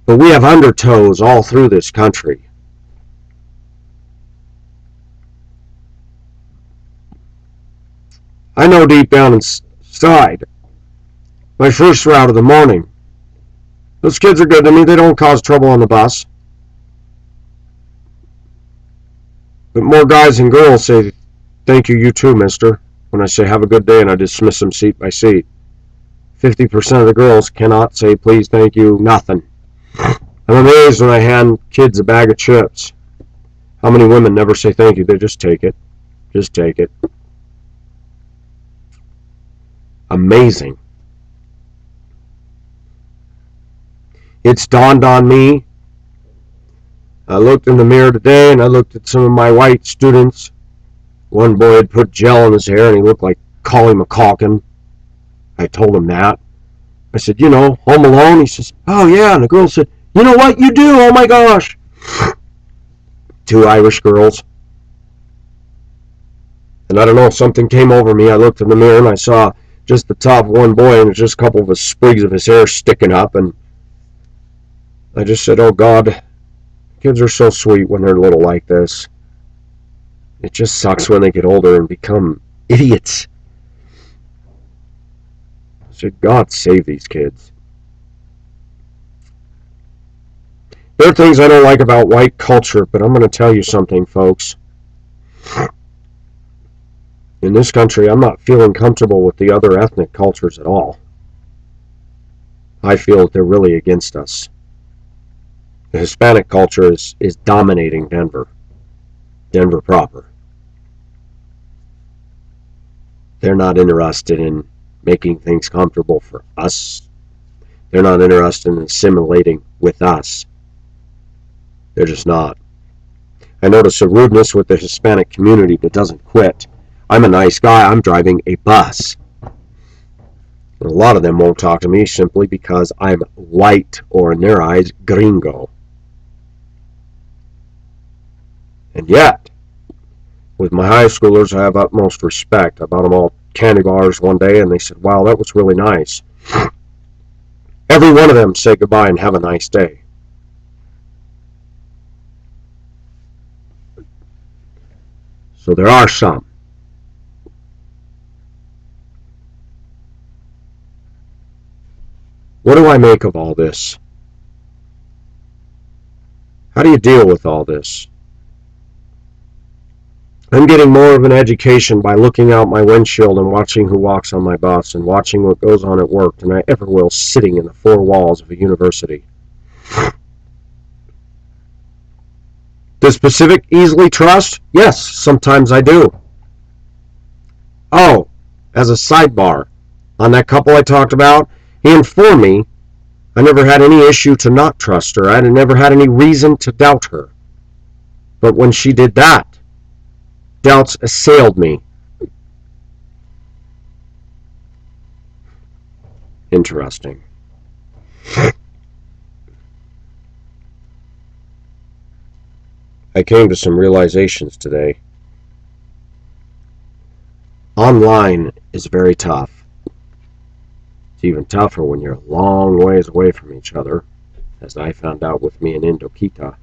But we have undertows all through this country. I know deep down inside, my first route of the morning, those kids are good to me. They don't cause trouble on the bus. But more guys than girls say, thank you, you too, mister, when I say have a good day and I dismiss them seat by seat. 50% of the girls cannot say please, thank you, nothing. I'm amazed when I hand kids a bag of chips. How many women never say thank you? They just take it. Just take it. Amazing. It's dawned on me. I looked in the mirror today and I looked at some of my white students. One boy had put gel in his hair and he looked like Collie McCalkin. I told him that. I said, you know, Home Alone? He says, oh yeah. And the girl said, you know what you do? Oh my gosh. 2 Irish girls. And I don't know, something came over me. I looked in the mirror and I saw just the top of one boy and there's just a couple of his sprigs of his hair sticking up. And I just said, oh God, kids are so sweet when they're little like this. It just sucks when they get older and become idiots. I said, God save these kids. There are things I don't like about white culture, but I'm going to tell you something, folks. In this country, I'm not feeling comfortable with the other ethnic cultures at all. I feel that they're really against us. The Hispanic culture is dominating Denver. Denver proper. They're not interested in making things comfortable for us. They're not interested in assimilating with us. They're just not. I notice a rudeness with the Hispanic community that doesn't quit. I'm a nice guy. I'm driving a bus. And a lot of them won't talk to me simply because I'm white, or in their eyes, gringo. And yet, with my high schoolers, I have utmost respect. I bought them all candy bars one day, and they said, wow, that was really nice. Every one of them say goodbye and have a nice day. So there are some. What do I make of all this? How do you deal with all this? I'm getting more of an education by looking out my windshield and watching who walks on my bus and watching what goes on at work than I ever will sitting in the 4 walls of a university. Does Pacific easily trust? Yes, sometimes I do. Oh, as a sidebar, on that couple I talked about, he informed me I never had any issue to not trust her. I never had any reason to doubt her. But when she did that, doubts assailed me. Interesting. I came to some realizations today. Online is very tough. It's even tougher when you're a long ways away from each other, as I found out with me in Indoquita.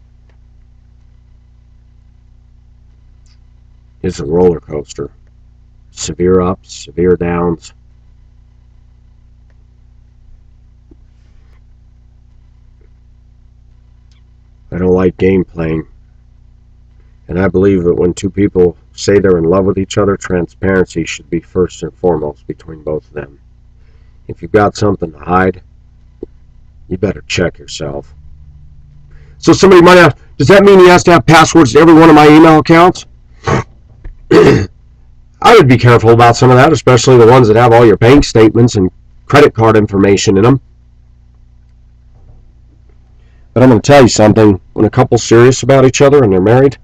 It's a roller coaster. Severe ups, severe downs. I don't like game playing. And I believe that when two people say they're in love with each other, transparency should be first and foremost between both of them. If you've got something to hide, you better check yourself. So somebody might ask, does that mean he has to have passwords to every one of my email accounts? I would be careful about some of that, especially the ones that have all your bank statements and credit card information in them. But I'm going to tell you something. When a couple's serious about each other and they're married,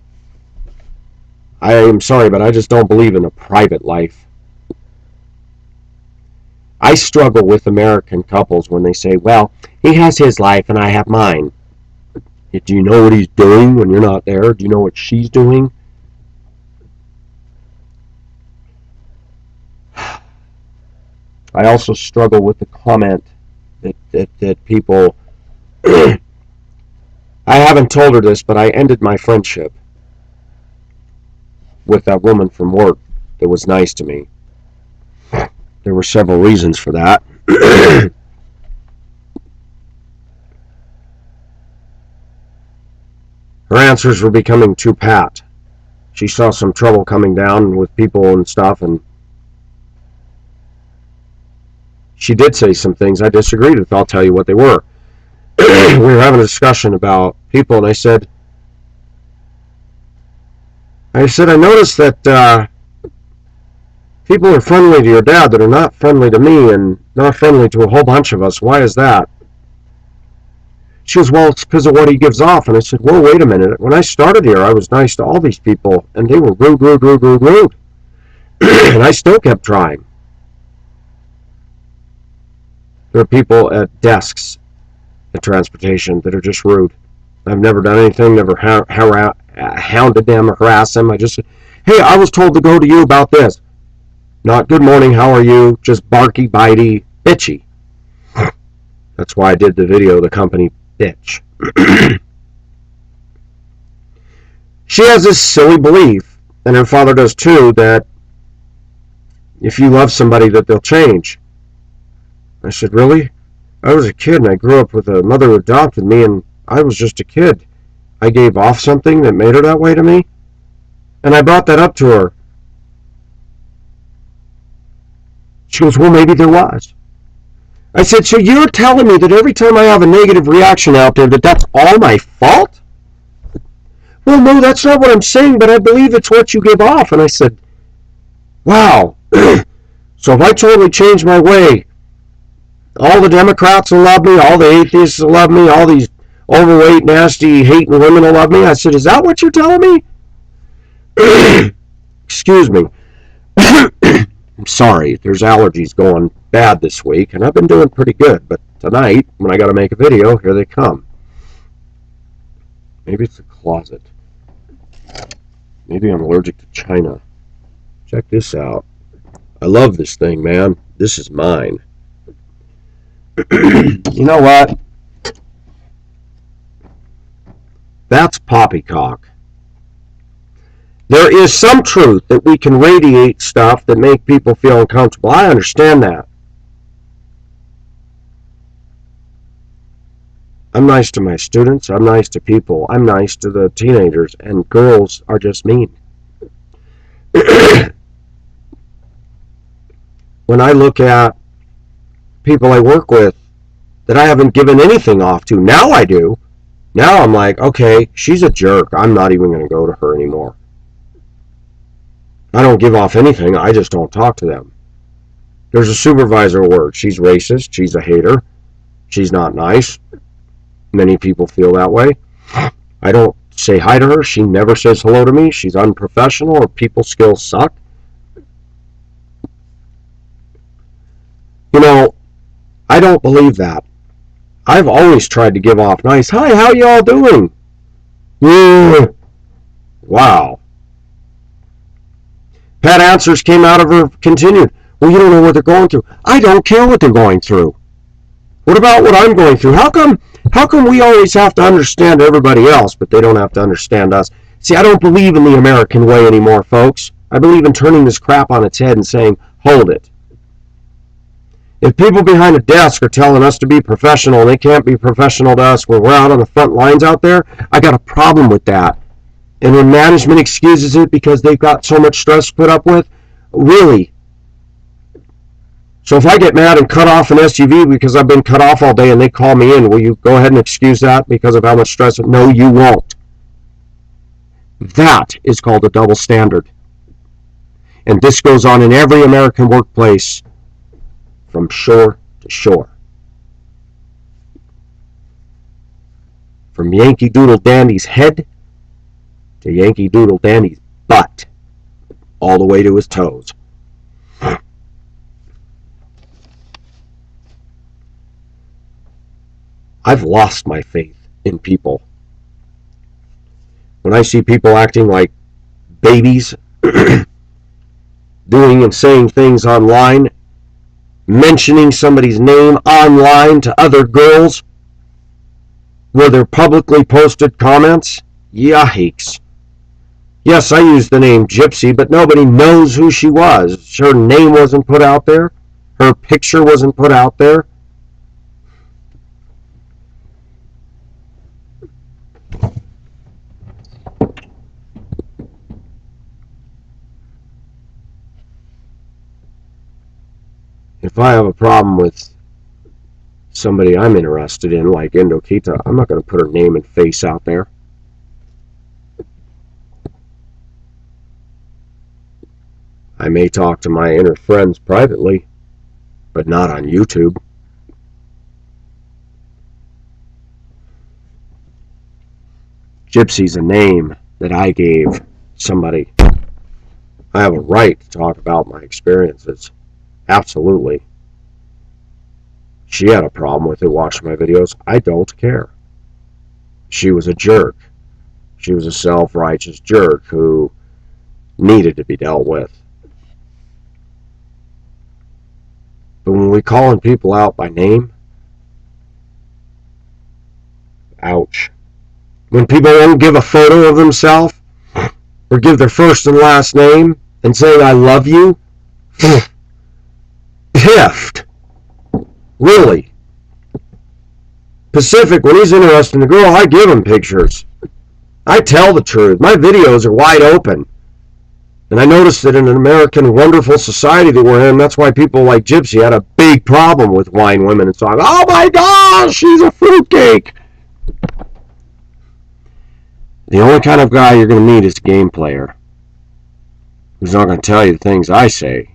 I am sorry, but I just don't believe in a private life. I struggle with American couples when they say, well, he has his life and I have mine. Do you know what he's doing when you're not there? Do you know what she's doing? I also struggle with the comment that people... I haven't told her this, but I ended my friendship with that woman from work that was nice to me. There were several reasons for that. Her answers were becoming too pat. She saw some trouble coming down with people and stuff, and she did say some things I disagreed with. I'll tell you what they were. We were having a discussion about people, and I said, I noticed that people are friendly to your dad that are not friendly to me and not friendly to a whole bunch of us. Why is that? She goes, well, it's because of what he gives off. And I said, well, wait a minute. When I started here, I was nice to all these people, and they were rude. And I still kept trying. There are people at desks at transportation that are just rude. I've never done anything, never hounded them or harassed them. I just said, hey, I was told to go to you about this. Not good morning, how are you? Just barky, bitey, bitchy. That's why I did the video, The Company Bitch. She has this silly belief, and her father does too, that if you love somebody that they'll change. I said, really? I was a kid and I grew up with a mother who adopted me, and I was just a kid. I gave off something that made her that way to me, and I brought that up to her. She goes, well, maybe there was. I said, so you're telling me that every time I have a negative reaction out there, that that's all my fault? Well, no, that's not what I'm saying, but I believe it's what you give off. And I said, wow. So if I totally change my way, all the Democrats will love me, all the atheists will love me, all these overweight, nasty, hating women will love me. I said, is that what you're telling me? Excuse me. I'm sorry, there's allergies going bad this week, and I've been doing pretty good, but tonight, when I got to make a video, here they come. Maybe it's a closet. Maybe I'm allergic to China. Check this out. I love this thing, man. This is mine. You know what? That's poppycock. There is some truth that we can radiate stuff that make people feel uncomfortable. I understand that. I'm nice to my students. I'm nice to people. I'm nice to the teenagers. And girls are just mean. When I look at people I work with that I haven't given anything off to, now I do. Now I'm like, okay, she's a jerk. I'm not even going to go to her anymore. I don't give off anything. I just don't talk to them. There's a supervisor at work. She's racist. She's a hater. She's not nice. Many people feel that way. I don't say hi to her. She never says hello to me. She's unprofessional. Her people skills suck. You know, I don't believe that. I've always tried to give off nice, hi, how y'all doing? Wow. Pat answers came out of her, continued, well, you don't know what they're going through. I don't care what they're going through. What about what I'm going through? How come we always have to understand everybody else, but they don't have to understand us? See, I don't believe in the American way anymore, folks. I believe in turning this crap on its head and saying, hold it. If people behind a desk are telling us to be professional and they can't be professional to us when we're out on the front lines out there, I got a problem with that. And when management excuses it because they've got so much stress to put up with, really? So if I get mad and cut off an SUV because I've been cut off all day and they call me in, will you go ahead and excuse that because of how much stress? No, you won't. That is called a double standard. And this goes on in every American workplace from shore to shore. From Yankee Doodle Dandy's head to Yankee Doodle Dandy's butt, all the way to his toes. I've lost my faith in people. When I see people acting like babies, doing and saying things online, mentioning somebody's name online to other girls, where they're publicly posted comments, yikes. Yes, I used the name Gypsy, but nobody knows who she was. Her name wasn't put out there. Her picture wasn't put out there. If I have a problem with somebody I'm interested in, like Indokita, I'm not going to put her name and face out there. I may talk to my inner friends privately, but not on YouTube. Gypsy's a name that I gave somebody. I have a right to talk about my experiences. Absolutely. She had a problem with it, watched my videos. I don't care. She was a jerk. She was a self-righteous jerk who needed to be dealt with. But when we calling people out by name, ouch. When people won't give a photo of themselves or give their first and last name and say, I love you, piffed. Really. Pacific, when he's interested in a girl, I give him pictures. I tell the truth. My videos are wide open. And I noticed that in an American wonderful society that we're in, that's why people like Gypsy had a big problem with wine women and talking, oh my gosh, she's a fruitcake. The only kind of guy you're going to meet is a game player who's not going to tell you the things I say.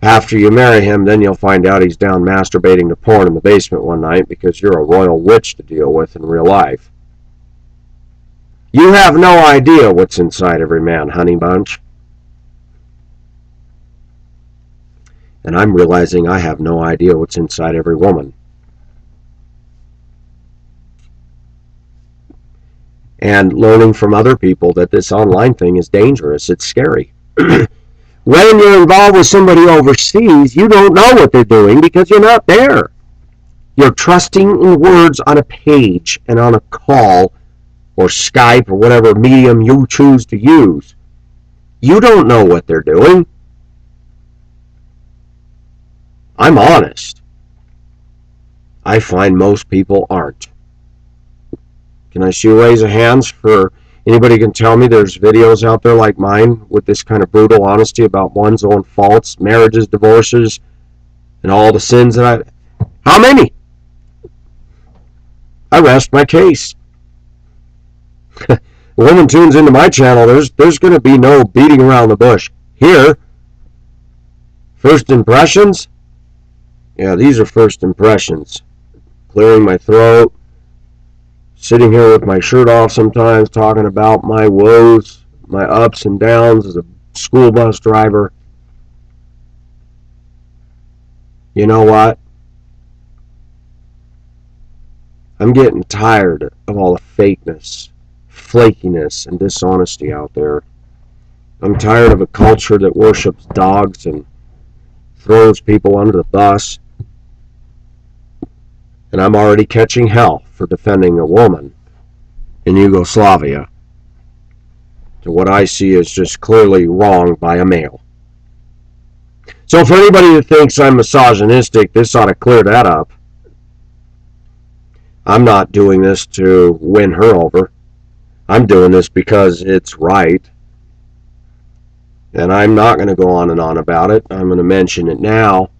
After you marry him, then you'll find out he's down masturbating to porn in the basement one night because you're a royal witch to deal with in real life. You have no idea what's inside every man, honey bunch. And I'm realizing I have no idea what's inside every woman. And learning from other people that this online thing is dangerous. It's scary. When you're involved with somebody overseas, you don't know what they're doing because you're not there. You're trusting in words on a page and on a call or Skype or whatever medium you choose to use. You don't know what they're doing. I'm honest. I find most people aren't. Can I see a raise of hands for anybody can tell me there's videos out there like mine with this kind of brutal honesty about one's own faults, marriages, divorces, and all the sins that How many? I rest my case. A woman tunes into my channel, there's going to be no beating around the bush. Here, first impressions, Yeah, these are first impressions. Clearing my throat, sitting here with my shirt off sometimes, talking about my woes, my ups and downs as a school bus driver. You know what? I'm getting tired of all the fakeness, flakiness, and dishonesty out there. I'm tired of a culture that worships dogs and throws people under the bus. And I'm already catching hell for defending a woman in Yugoslavia to what I see as just clearly wrong by a male. So for anybody that thinks I'm misogynistic, this ought to clear that up. I'm not doing this to win her over. I'm doing this because it's right. And I'm not going to go on and on about it. I'm going to mention it now.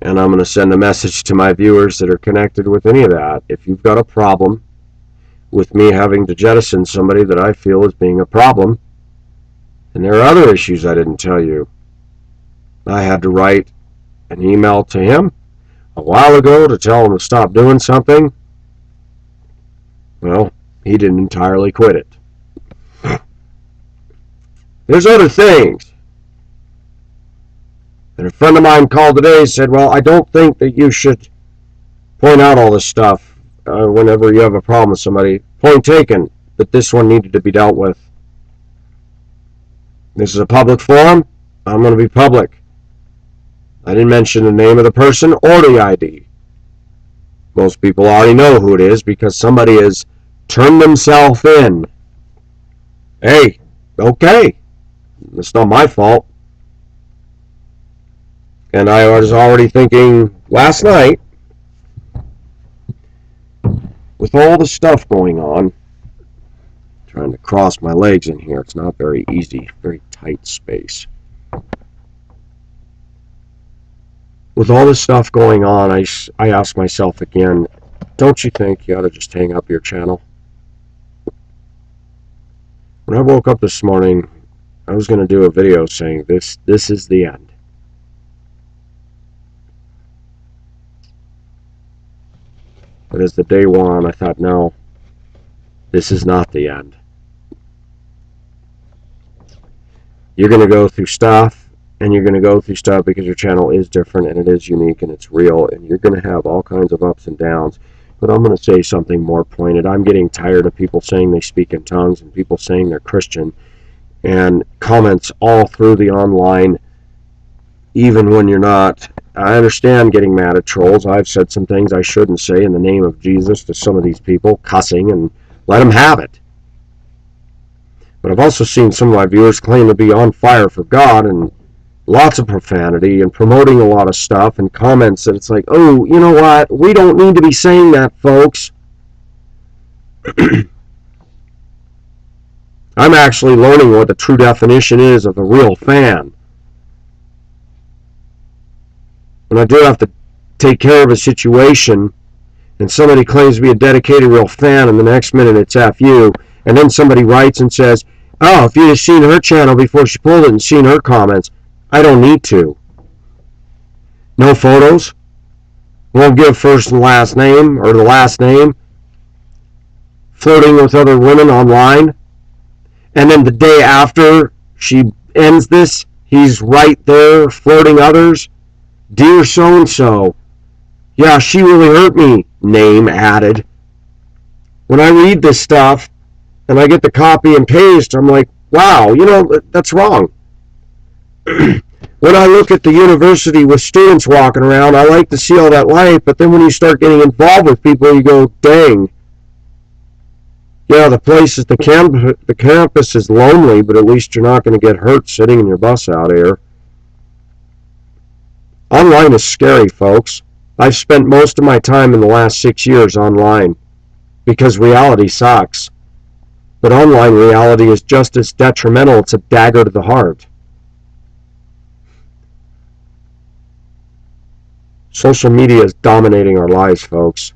And I'm going to send a message to my viewers that are connected with any of that. If you've got a problem with me having to jettison somebody that I feel is being a problem, and there are other issues I didn't tell you. I had to write an email to him a while ago to tell him to stop doing something. Well, he didn't entirely quit it. There's other things. And a friend of mine called today and said, well, I don't think that you should point out all this stuff whenever you have a problem with somebody. Point taken, but this one needed to be dealt with. This is a public forum. I'm going to be public. I didn't mention the name of the person or the ID. Most people already know who it is because somebody has turned themselves in. Hey, okay. It's not my fault. And I was already thinking last night, with all the stuff going on, trying to cross my legs in here. It's not very easy, very tight space. With all this stuff going on, I ask myself again, don't you think you ought to just hang up your channel? When I woke up this morning, I was going to do a video saying this is the end. But as the day wore on, I thought, no, this is not the end. You're going to go through stuff, and you're going to go through stuff because your channel is different, and it is unique, and it's real, and you're going to have all kinds of ups and downs. But I'm going to say something more pointed. I'm getting tired of people saying they speak in tongues and people saying they're Christian, and comments all through the online, even when you're not. I understand getting mad at trolls. I've said some things I shouldn't say in the name of Jesus to some of these people, cussing, and let them have it. But I've also seen some of my viewers claim to be on fire for God and lots of profanity and promoting a lot of stuff and comments that it's like, oh, you know what? We don't need to be saying that, folks. I'm actually learning what the true definition is of a real fan. When I do have to take care of a situation and somebody claims to be a dedicated real fan and the next minute it's F you, and then somebody writes and says, oh, if you'd have seen her channel before she pulled it and seen her comments, I don't need to. No photos. Won't give first and last name or the last name. Flirting with other women online. And then the day after she ends this, he's right there flirting others. Dear so-and-so. Yeah, she really hurt me. Name added. When I read this stuff and I get the copy and paste, I'm like, wow, you know, that's wrong. When I look at the university with students walking around, I like to see all that light, but then when you start getting involved with people, you go, dang. Yeah, the place is the campus is lonely, but at least you're not going to get hurt sitting in your bus out here. Online is scary, folks. I've spent most of my time in the last 6 years online because reality sucks. But online reality is just as detrimental. It's a dagger to the heart. Social media is dominating our lives, folks.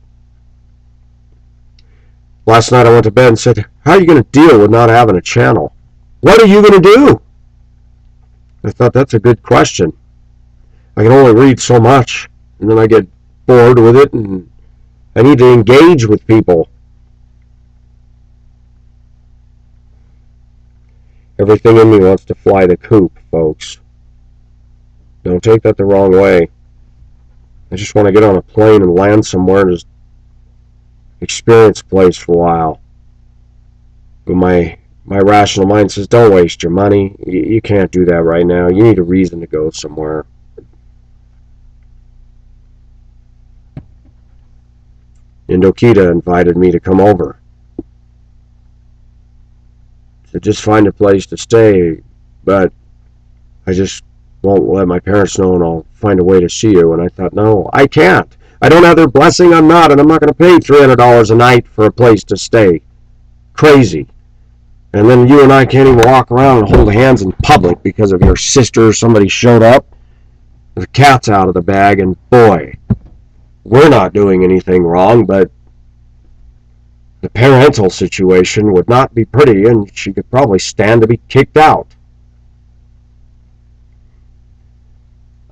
Last night I went to bed and said, how are you going to deal with not having a channel? What are you going to do? I thought that's a good question. I can only read so much, and then I get bored with it, and I need to engage with people. Everything in me wants to fly the coop, folks. Don't take that the wrong way. I just want to get on a plane and land somewhere and just experience a place for a while. But my rational mind says, don't waste your money. You can't do that right now. You need a reason to go somewhere. Indokita invited me to come over. To just find a place to stay, but I just won't let my parents know, and I'll find a way to see you. And I thought, no, I can't. I don't have their blessing, I'm not, and I'm not going to pay $300 a night for a place to stay. Crazy. And then you and I can't even walk around and hold hands in public because of your sister or somebody showed up. The cat's out of the bag, and boy, we're not doing anything wrong, but the parental situation would not be pretty, and she could probably stand to be kicked out.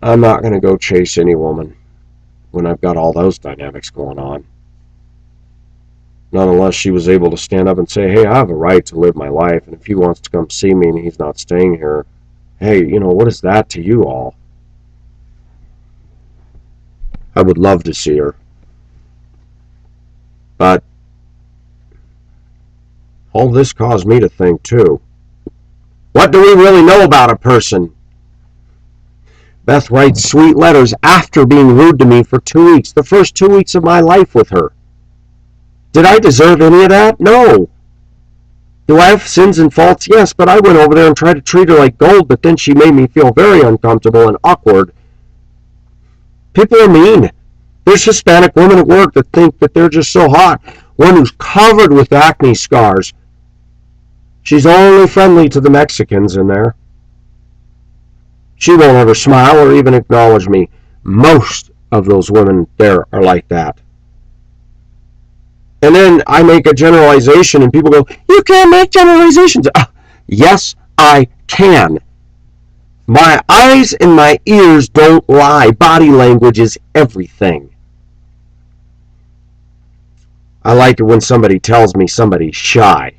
I'm not going to go chase any woman when I've got all those dynamics going on. Not unless she was able to stand up and say, hey, I have a right to live my life, and if he wants to come see me and he's not staying here, hey, what is that to you all? I would love to see her. But all this caused me to think, too. What do we really know about a person? Beth writes sweet letters after being rude to me for 2 weeks, the first 2 weeks of my life with her. Did I deserve any of that? No. Do I have sins and faults? Yes, but I went over there and tried to treat her like gold, but then she made me feel very uncomfortable and awkward. People are mean. There's Hispanic women at work that think that they're just so hot. One who's covered with acne scars. She's only friendly to the Mexicans in there. She won't ever smile or even acknowledge me. Most of those women there are like that. And then I make a generalization and people go, you can't make generalizations. Yes, I can. My eyes and my ears don't lie. Body language is everything. I like it when somebody tells me somebody's shy.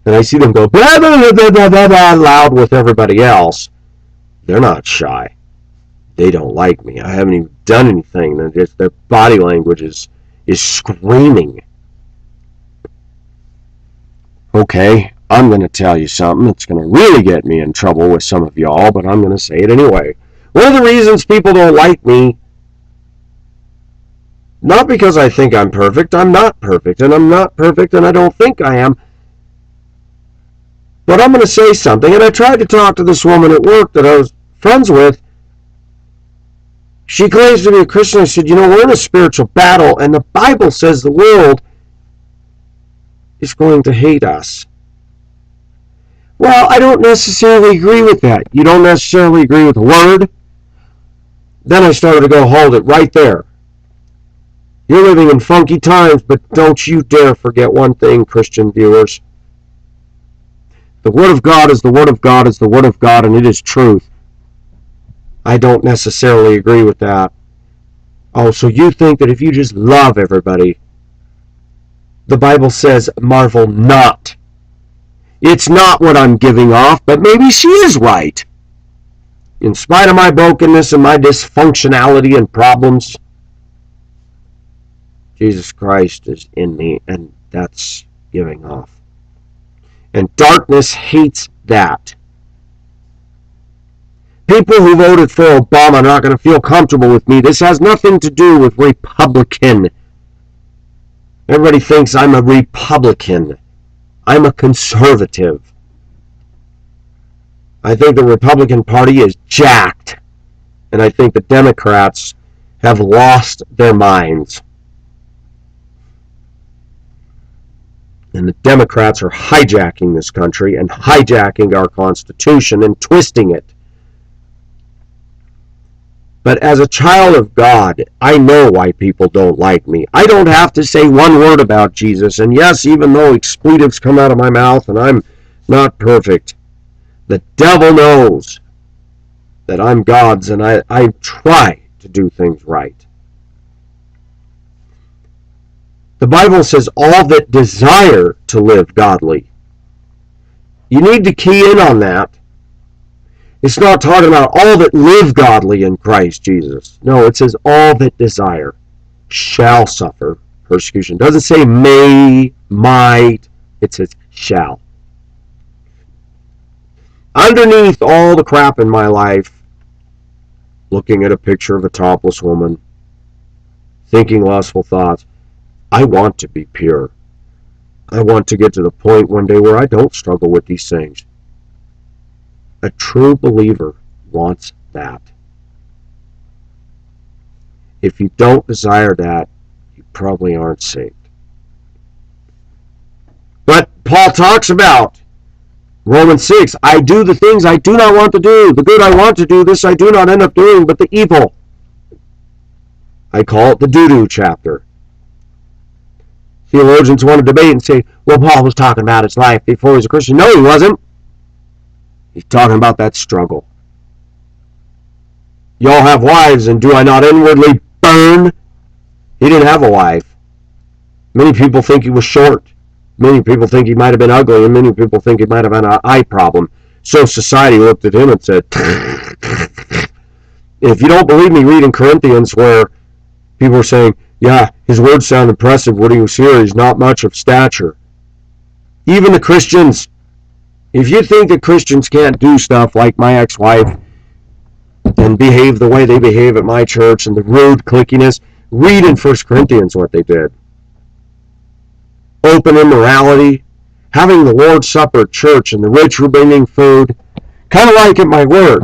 And I see them go blah, blah, blah, blah, blah, blah, loud with everybody else. They're not shy. They don't like me. I haven't even done anything. Their body language is screaming. Okay, I'm going to tell you something that's going to really get me in trouble with some of y'all, but I'm going to say it anyway. One of the reasons people don't like me, not because I think I'm perfect, I'm not perfect, and I'm not perfect, and I don't think I am, but I'm going to say something, and I tried to talk to this woman at work that I was friends with. She claims to be a Christian. I said, we're in a spiritual battle, and the Bible says the world is going to hate us. Well, I don't necessarily agree with that. You don't necessarily agree with the word? Then I started to go, hold it right there. You're living in funky times, but don't you dare forget one thing, Christian viewers. The Word of God is the Word of God is the Word of God, and it is truth. I don't necessarily agree with that. Oh, so you think that if you just love everybody, the Bible says, marvel not. It's not what I'm giving off, but maybe she is right. In spite of my brokenness and my dysfunctionality and problems, Jesus Christ is in me, and that's giving off. And darkness hates that. People who voted for Obama are not going to feel comfortable with me. This has nothing to do with Republican. Everybody thinks I'm a Republican. I'm a conservative. I think the Republican Party is jacked. And I think the Democrats have lost their minds. And the Democrats are hijacking this country and hijacking our Constitution and twisting it. But as a child of God, I know why people don't like me. I don't have to say one word about Jesus. And yes, even though expletives come out of my mouth and I'm not perfect, the devil knows. that I'm God's and I try to do things right. The Bible says all that desire to live godly. You need to key in on that. It's not talking about all that live godly in Christ Jesus. No, it says all that desire shall suffer persecution. It doesn't say may, might. It says shall. Underneath all the crap in my life, looking at a picture of a topless woman, thinking lustful thoughts, I want to be pure. I want to get to the point one day where I don't struggle with these things. A true believer wants that. If you don't desire that, you probably aren't saved. But Paul talks about Romans 6, I do the things I do not want to do. The good I want to do, this I do not end up doing, but the evil. I call it the doo-doo chapter. Theologians want to debate and say, well, Paul was talking about his life before he was a Christian. No, he wasn't. He's talking about that struggle. Y'all have wives, and do I not inwardly burn? He didn't have a wife. Many people think he was short. Many people think he might have been ugly, and many people think he might have had an eye problem. So society looked at him and said, if you don't believe me, read in Corinthians where people were saying, yeah, his words sound impressive when he was here. He's not much of stature. Even the Christians, if you think that Christians can't do stuff like my ex-wife and behave the way they behave at my church and the rude cliquiness, read in 1 Corinthians what they did. Open immorality, having the Lord's Supper at church and the rich were bringing food, kind of like at my work.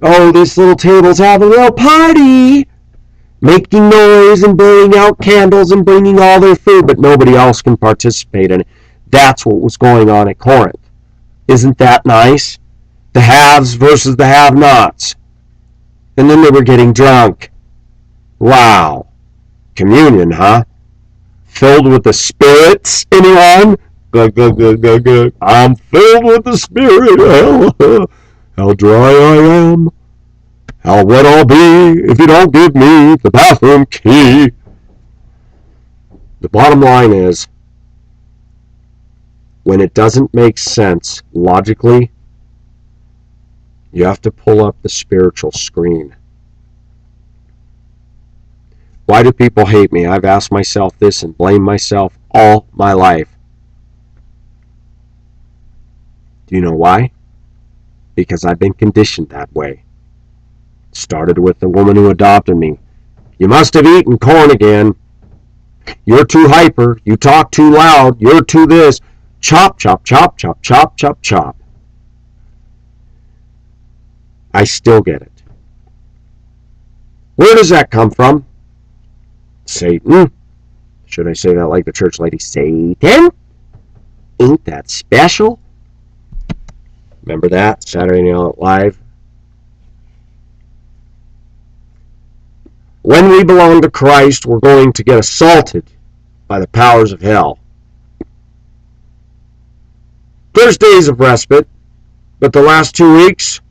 Oh, this little table's having a little party, making noise and blowing out candles and bringing all their food, but nobody else can participate in it. That's what was going on at Corinth. Isn't that nice? The haves versus the have-nots. And then they were getting drunk. Wow. Communion, huh? Filled with the spirits, anyone? I'm filled with the Spirit. How dry I am. How wet I'll be if you don't give me the bathroom key. The bottom line is, when it doesn't make sense logically, you have to pull up the spiritual screen. Why do people hate me? I've asked myself this and blamed myself all my life. Do you know why? Because I've been conditioned that way. It started with the woman who adopted me. You must have eaten corn again. You're too hyper. You talk too loud. You're too this. Chop, chop, chop, chop, chop, chop, chop. I still get it. Where does that come from? Satan. Should I say that like the church lady? Satan? Ain't that special? Remember that? Saturday Night Live? When we belong to Christ, we're going to get assaulted by the powers of hell. There's days of respite, but the last 2 weeks,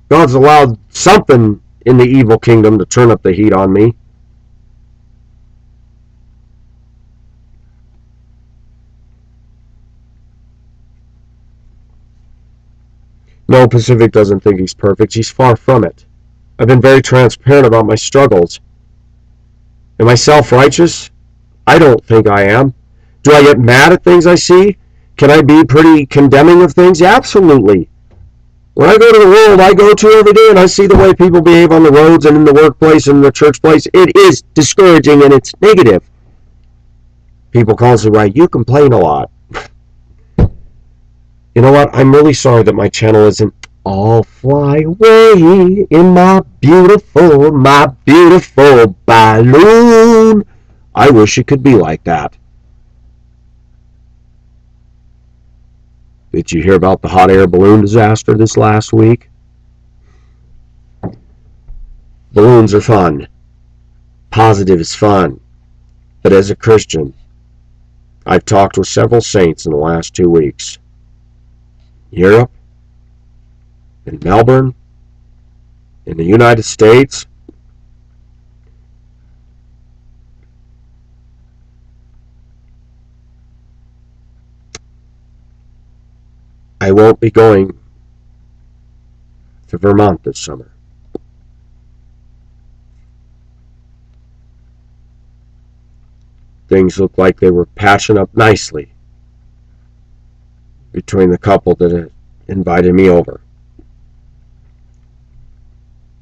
God's allowed something in the evil kingdom to turn up the heat on me. No, Pacific doesn't think he's perfect. He's far from it. I've been very transparent about my struggles. Am I self-righteous? I don't think I am. Do I get mad at things I see? Can I be pretty condemning of things? Yeah, absolutely. When I go to the world I go to every day and I see the way people behave on the roads and in the workplace and in the church place, it is discouraging and it's negative. People constantly write, you complain a lot. You know what? I'm really sorry that my channel isn't all fly away in my beautiful balloon. I wish it could be like that. Did you hear about the hot air balloon disaster this last week? Balloons are fun. Positive is fun. But as a Christian, I've talked with several saints in the last 2 weeks. Europe, in Melbourne, in the United States. I won't be going to Vermont this summer. Things looked like they were patching up nicely between the couple that had invited me over.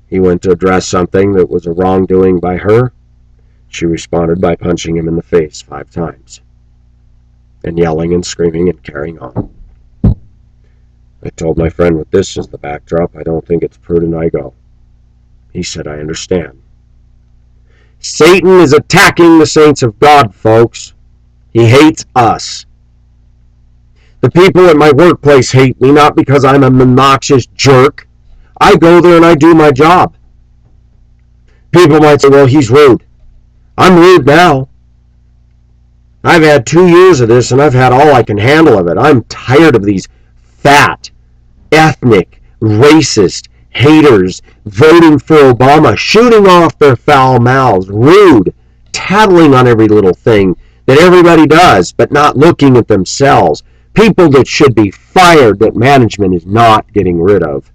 He went to address something that was a wrongdoing by her. She responded by punching him in the face 5 times and yelling and screaming and carrying on. I told my friend, with this as the backdrop, I don't think it's prudent I go. He said, I understand. Satan is attacking the saints of God, folks. He hates us. The people at my workplace hate me, not because I'm an obnoxious jerk. I go there and I do my job. People might say, well, he's rude. I'm rude now. I've had 2 years of this and I've had all I can handle of it. I'm tired of these fat, ethnic, racist haters voting for Obama, shooting off their foul mouths, rude, tattling on every little thing that everybody does, but not looking at themselves. People that should be fired that management is not getting rid of.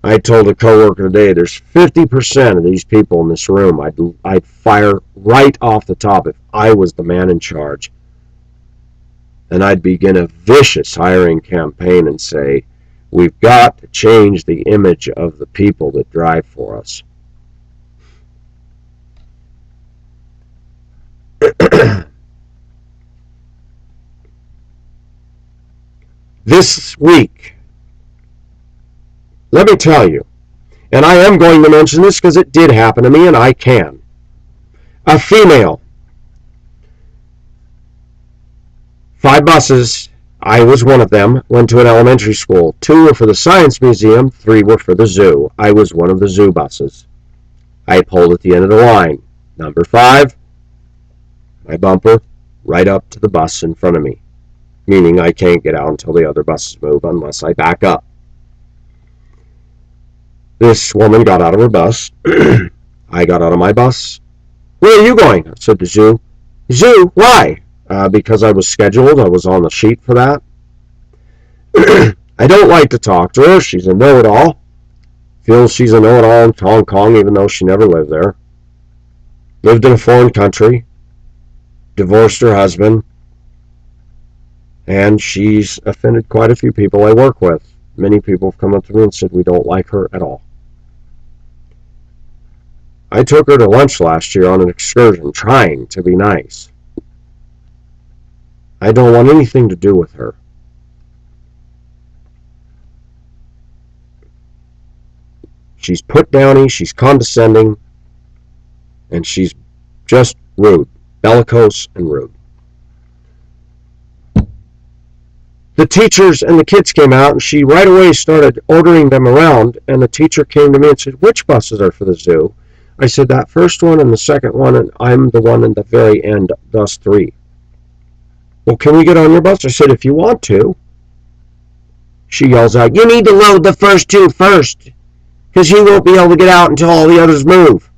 I told a coworker today, there's 50% of these people in this room I'd fire right off the top if I was the man in charge. And I'd begin a vicious hiring campaign and say, we've got to change the image of the people that drive for us. This week, let me tell you, and I am going to mention this because it did happen to me and I can. A female, 5 buses, I was one of them, went to an elementary school. 2 were for the Science Museum, 3 were for the zoo. I was one of the zoo buses. I pulled at the end of the line. Number 5, my bumper, right up to the bus in front of me, meaning I can't get out until the other buses move unless I back up. This woman got out of her bus. I got out of my bus. Where are you going? I said, the zoo. Zoo? Why? Because I was scheduled. I was on the sheet for that. I don't like to talk to her. She's a know-it-all. Feels she's a know-it-all in Hong Kong, even though she never lived there. Lived in a foreign country. Divorced her husband. And she's offended quite a few people I work with. Many people have come up to me and said we don't like her at all. I took her to lunch last year on an excursion, trying to be nice. I don't want anything to do with her. She's put-downy, she's condescending, and she's just rude, bellicose and rude. The teachers and the kids came out, and she right away started ordering them around, and the teacher came to me and said, which buses are for the zoo? I said, that first one and the second one, and I'm the one in the very end, bus 3. Well, can we get on your bus? I said, if you want to. She yells out, you need to load the first 2 first, because you won't be able to get out until all the others move.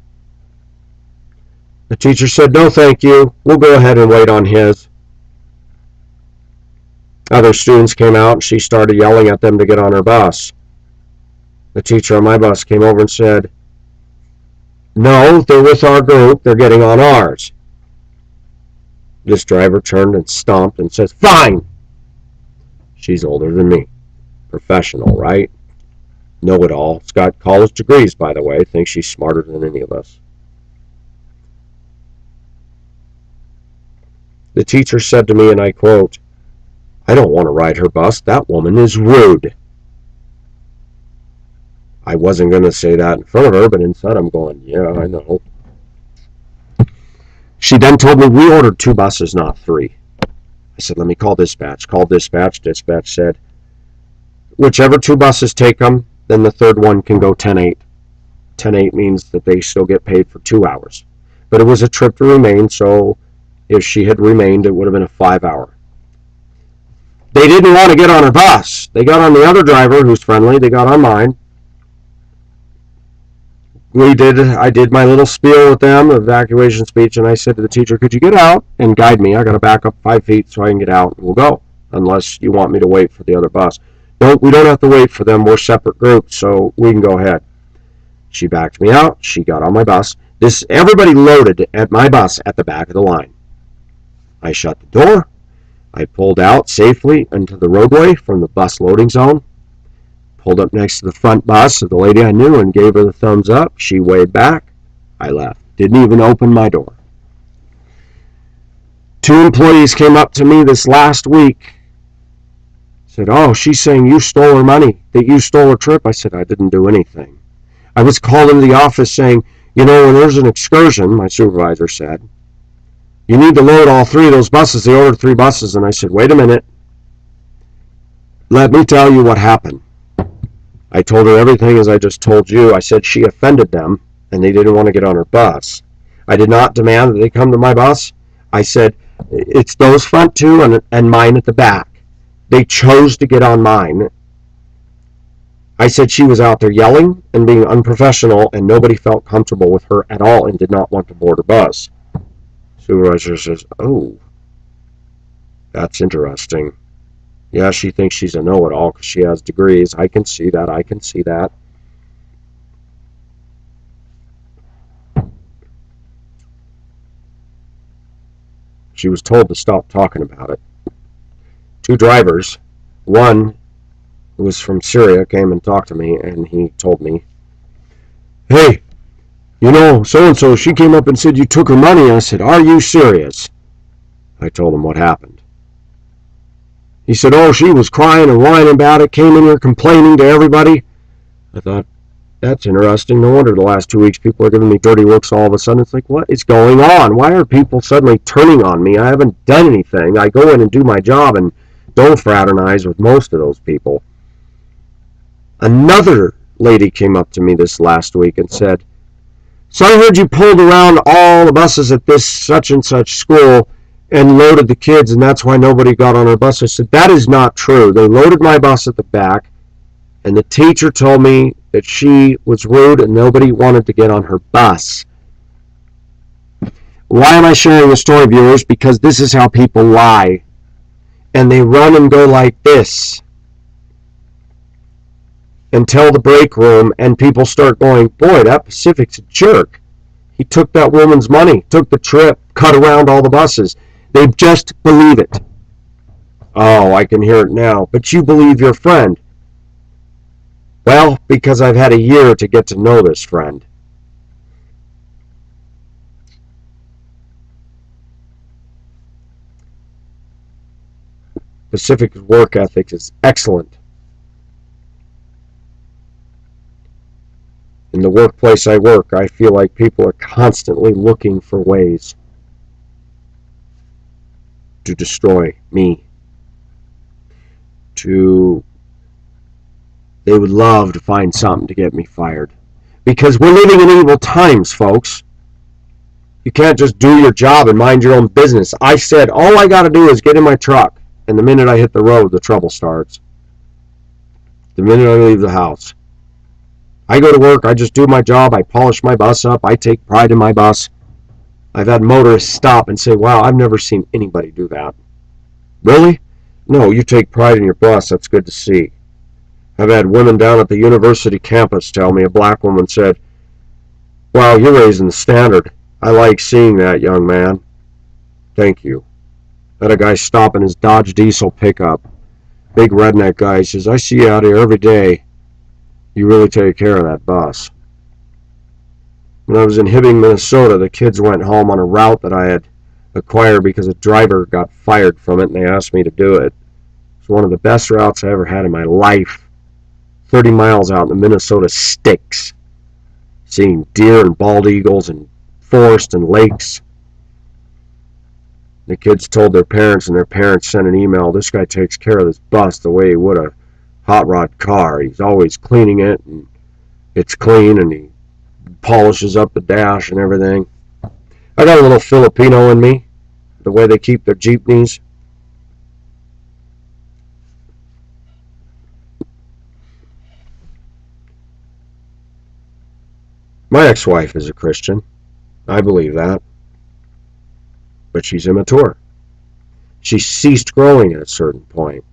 The teacher said, no, thank you. We'll go ahead and wait on his. Other students came out, and she started yelling at them to get on her bus. The teacher on my bus came over and said, no, they're with our group. They're getting on ours. This driver turned and stomped and says, fine. She's older than me. Professional, right? Know-it-all. It's got college degrees, by the way. Thinks she's smarter than any of us. The teacher said to me, and I quote, I don't want to ride her bus. That woman is rude. I wasn't going to say that in front of her, but inside I'm going, yeah, I know. She then told me we ordered 2 buses, not 3. I said, let me call dispatch. Called dispatch. Dispatch said, whichever 2 buses take them, then the third one can go 10-8. 10-8 means that they still get paid for 2 hours. But it was a trip to remain, so if she had remained, it would have been a 5-hour. They didn't want to get on her bus. They got on the other driver who's friendly. They got on mine. I did my little spiel with them, evacuation speech, and I said to the teacher, could you get out and guide me? I got to back up 5 feet so I can get out, and we'll go, unless you want me to wait for the other bus. No, we don't have to wait for them. We're separate groups, so we can go ahead. She backed me out. She got on my bus. Everybody loaded at my bus at the back of the line. I shut the door. I pulled out safely into the roadway from the bus loading zone. Pulled up next to the front bus of the lady I knew and gave her the thumbs up. She waved back. I left. Didn't even open my door. 2 employees came up to me this last week. Said, oh, she's saying you stole her money, that you stole her trip. I said, I didn't do anything. I was called into the office saying, you know, when there's an excursion, my supervisor said, you need to load all 3 of those buses. They ordered 3 buses. And I said, wait a minute. Let me tell you what happened. I told her everything as I just told you. I said she offended them and they didn't want to get on her bus. I did not demand that they come to my bus. I said, it's those front 2 and mine at the back. They chose to get on mine. I said she was out there yelling and being unprofessional and nobody felt comfortable with her at all and did not want to board her bus. Supervisor says, oh, that's interesting. Yeah, she thinks she's a know-it-all because she has degrees. I can see that. I can see that. She was told to stop talking about it. 2 drivers, one who was from Syria, came and talked to me, and he told me, hey, you know, so-and-so, she came up and said you took her money. I said, are you serious? I told him what happened. He said, oh, she was crying and whining about it, came in here complaining to everybody. I thought, that's interesting. No wonder the last 2 weeks people are giving me dirty looks all of a sudden. It's like, what is going on? Why are people suddenly turning on me? I haven't done anything. I go in and do my job and don't fraternize with most of those people. Another lady came up to me this last week and said, so I heard you pulled around all the buses at this such and such school and loaded the kids, and that's why nobody got on our bus. I said, that is not true. They loaded my bus at the back, and the teacher told me that she was rude and nobody wanted to get on her bus. Why am I sharing the story, viewers? Because this is how people lie. And they run and go like this until the break room, and people start going, boy, that Pacific's a jerk. He took that woman's money, took the trip, cut around all the buses. They just believe it. Oh, I can hear it now. But you believe your friend. Well, because I've had a year to get to know this friend. Pacific's work ethic is excellent. In the workplace I work, I feel like people are constantly looking for ways to destroy me. They would love to find something to get me fired. Because we're living in evil times, folks. You can't just do your job and mind your own business. I said, all I got to do is get in my truck. And the minute I hit the road, the trouble starts. The minute I leave the house. I go to work, I just do my job, I polish my bus up, I take pride in my bus. I've had motorists stop and say, wow, I've never seen anybody do that. Really? No, you take pride in your bus, that's good to see. I've had women down at the university campus tell me, a black woman said, wow, you're raising the standard. I like seeing that, young man. Thank you. I had a guy stop in his Dodge diesel pickup. Big redneck guy. He says, I see you out here every day. You really take care of that bus. When I was in Hibbing, Minnesota, the kids went home on a route that I had acquired because a driver got fired from it and they asked me to do it. It's one of the best routes I ever had in my life. 30 miles out in the Minnesota sticks. Seeing deer and bald eagles and forest and lakes. The kids told their parents, and their parents sent an email, this guy takes care of this bus the way he would a hot rod car. He's always cleaning it, and it's clean, and he polishes up the dash and everything. I got a little Filipino in me, the way they keep their jeepneys. My ex-wife is a Christian. I believe that. But she's immature. She ceased growing at a certain point.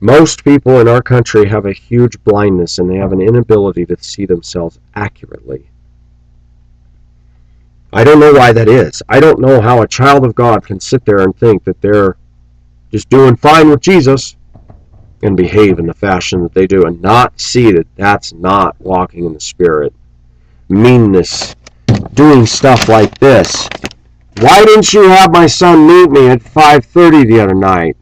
Most people in our country have a huge blindness, and they have an inability to see themselves accurately. I don't know why that is. I don't know how a child of God can sit there and think that they're just doing fine with Jesus and behave in the fashion that they do and not see that that's not walking in the Spirit. Meanness, doing stuff like this. Why didn't you have my son meet me at 5:30 the other night?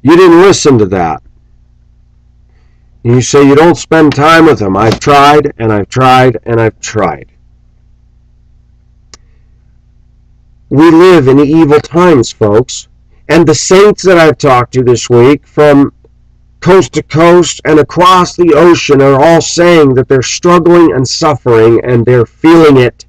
You didn't listen to that. You say you don't spend time with him. I've tried, and I've tried, and I've tried. We live in evil times, folks. And the saints that I've talked to this week from coast to coast and across the ocean are all saying that they're struggling and suffering, and they're feeling it.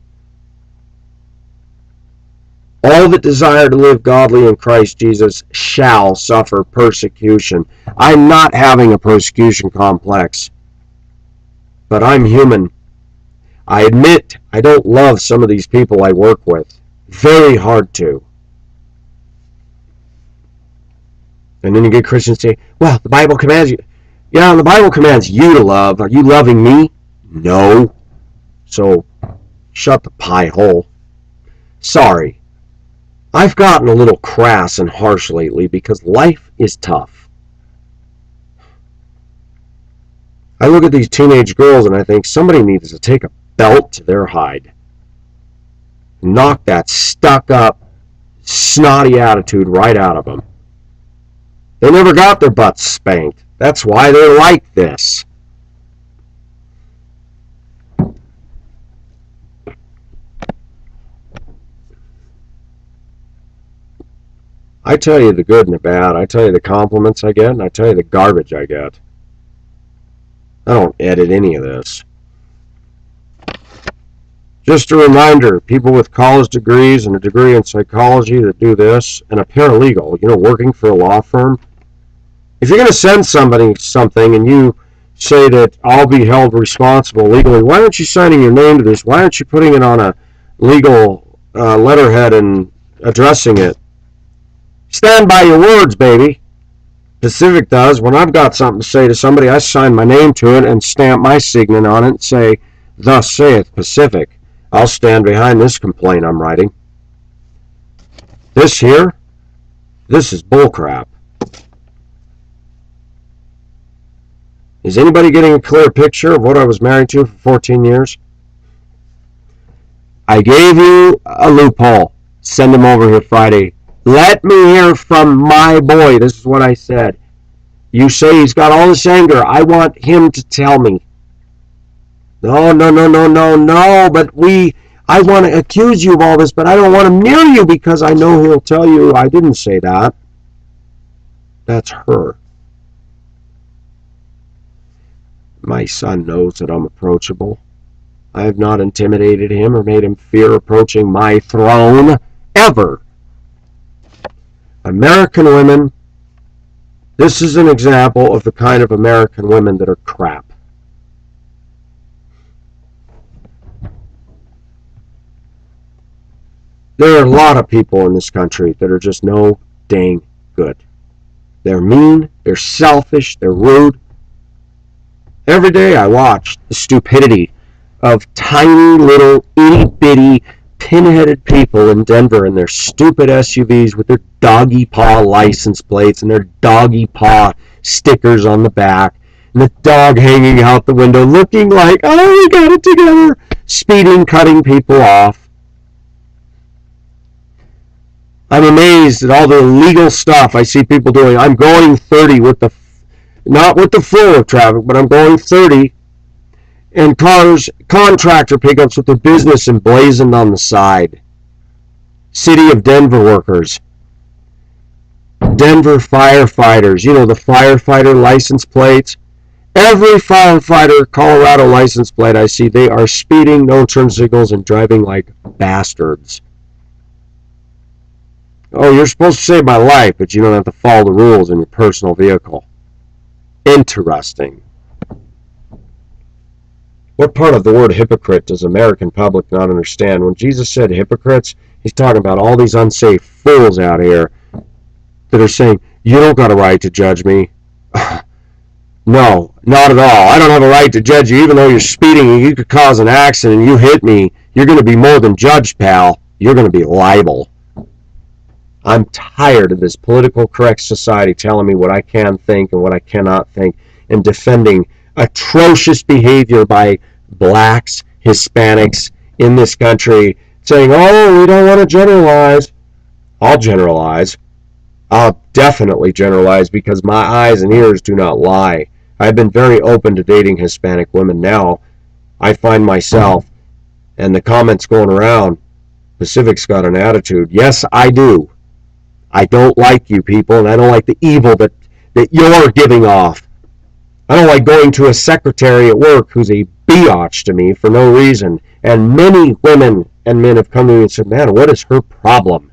All that desire to live godly in Christ Jesus shall suffer persecution. I'm not having a persecution complex, but I'm human. I admit I don't love some of these people I work with. Very hard to. And then you get Christians say, well, the Bible commands you. Yeah, the Bible commands you to love. Are you loving me? No. So, shut the pie hole. Sorry. I've gotten a little crass and harsh lately because life is tough. I look at these teenage girls and I think somebody needs to take a belt to their hide. Knock that stuck-up, snotty attitude right out of them. They never got their butts spanked. That's why they're like this. I tell you the good and the bad. I tell you the compliments I get, and I tell you the garbage I get. I don't edit any of this. Just a reminder, people with college degrees and a degree in psychology that do this, and a paralegal, working for a law firm. If you're going to send somebody something and you say that I'll be held responsible legally, why aren't you signing your name to this? Why aren't you putting it on a legal letterhead and addressing it? Stand by your words, baby. Pacific does. When I've got something to say to somebody, I sign my name to it and stamp my signet on it and say, thus saith Pacific. I'll stand behind this complaint I'm writing. This here, this is bullcrap. Is anybody getting a clear picture of what I was married to for 14 years? I gave you a loophole. Send him over here Friday. Let me hear from my boy. This is what I said. You say he's got all this anger. I want him to tell me. No, but I want to accuse you of all this, but I don't want him near you because I know he'll tell you I didn't say that. That's her. My son knows that I'm approachable. I have not intimidated him or made him fear approaching my throne, ever. American women, this is an example of the kind of American women that are crap. There are a lot of people in this country that are just no dang good. They're mean, they're selfish, they're rude. Every day I watch the stupidity of tiny little itty-bitty pinheaded people in Denver in their stupid SUVs with their doggy paw license plates and their doggy paw stickers on the back and the dog hanging out the window looking like, oh, we got it together, speeding, cutting people off. I'm amazed at all the illegal stuff I see people doing. I'm going 30 not with the flow of traffic, but I'm going 30. And cars, contractor pickups with their business emblazoned on the side. City of Denver workers. Denver firefighters. The firefighter license plates. Every firefighter Colorado license plate I see, they are speeding, no turn signals, and driving like bastards. Oh, you're supposed to save my life, but you don't have to follow the rules in your personal vehicle. Interesting. What part of the word hypocrite does the American public not understand? When Jesus said hypocrites, he's talking about all these unsafe fools out here that are saying, you don't got a right to judge me. No, not at all. I don't have a right to judge you, even though you're speeding and you could cause an accident and you hit me. You're going to be more than judged, pal. You're going to be liable. I'm tired of this political correct society telling me what I can think and what I cannot think, and defending atrocious behavior by blacks, Hispanics in this country, saying, oh, we don't want to generalize. I'll generalize. I'll definitely generalize because my eyes and ears do not lie. I've been very open to dating Hispanic women now. I find myself, and the comments going around, Pacific's got an attitude. Yes, I do. I don't like you people, and I don't like the evil that you're giving off. I don't like going to a secretary at work who's a biatch to me for no reason. And many women and men have come to me and said, man, what is her problem?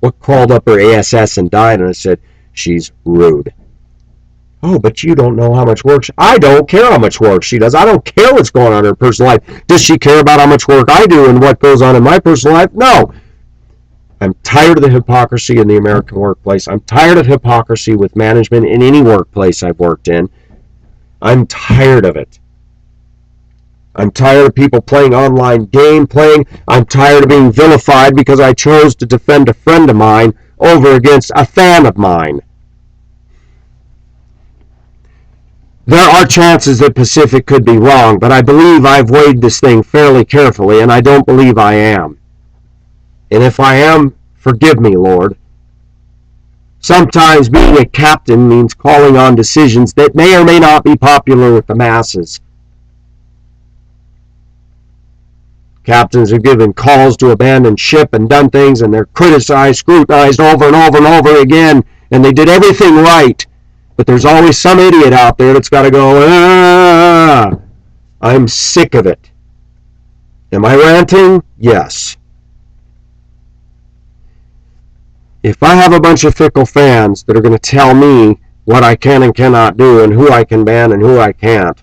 What crawled up her ASS and died? And I said, she's rude. Oh, but you don't know how much work I don't care how much work she does. I don't care what's going on in her personal life. Does she care about how much work I do and what goes on in my personal life? No. I'm tired of the hypocrisy in the American workplace. I'm tired of hypocrisy with management in any workplace I've worked in. I'm tired of it. I'm tired of people playing online game playing. I'm tired of being vilified because I chose to defend a friend of mine over against a fan of mine. There are chances that Pacific could be wrong, but I believe I've weighed this thing fairly carefully, and I don't believe I am. And if I am, forgive me, Lord. Sometimes being a captain means calling on decisions that may or may not be popular with the masses. Captains are given calls to abandon ship and done things, and they're criticized, scrutinized over and over and over again, and they did everything right. But there's always some idiot out there that's got to go, I'm sick of it. Am I ranting? Yes. If I have a bunch of fickle fans that are going to tell me what I can and cannot do and who I can ban and who I can't,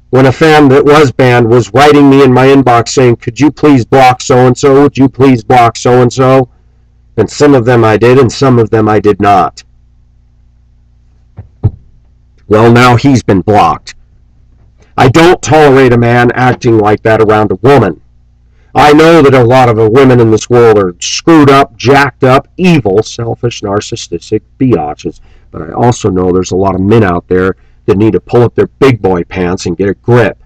when a fan that was banned was writing me in my inbox saying, could you please block so-and-so? Would you please block so-and-so? And some of them I did and some of them I did not. Well, now he's been blocked. I don't tolerate a man acting like that around a woman. I know that a lot of the women in this world are screwed up, jacked up, evil, selfish, narcissistic biatches. But I also know there's a lot of men out there that need to pull up their big boy pants and get a grip.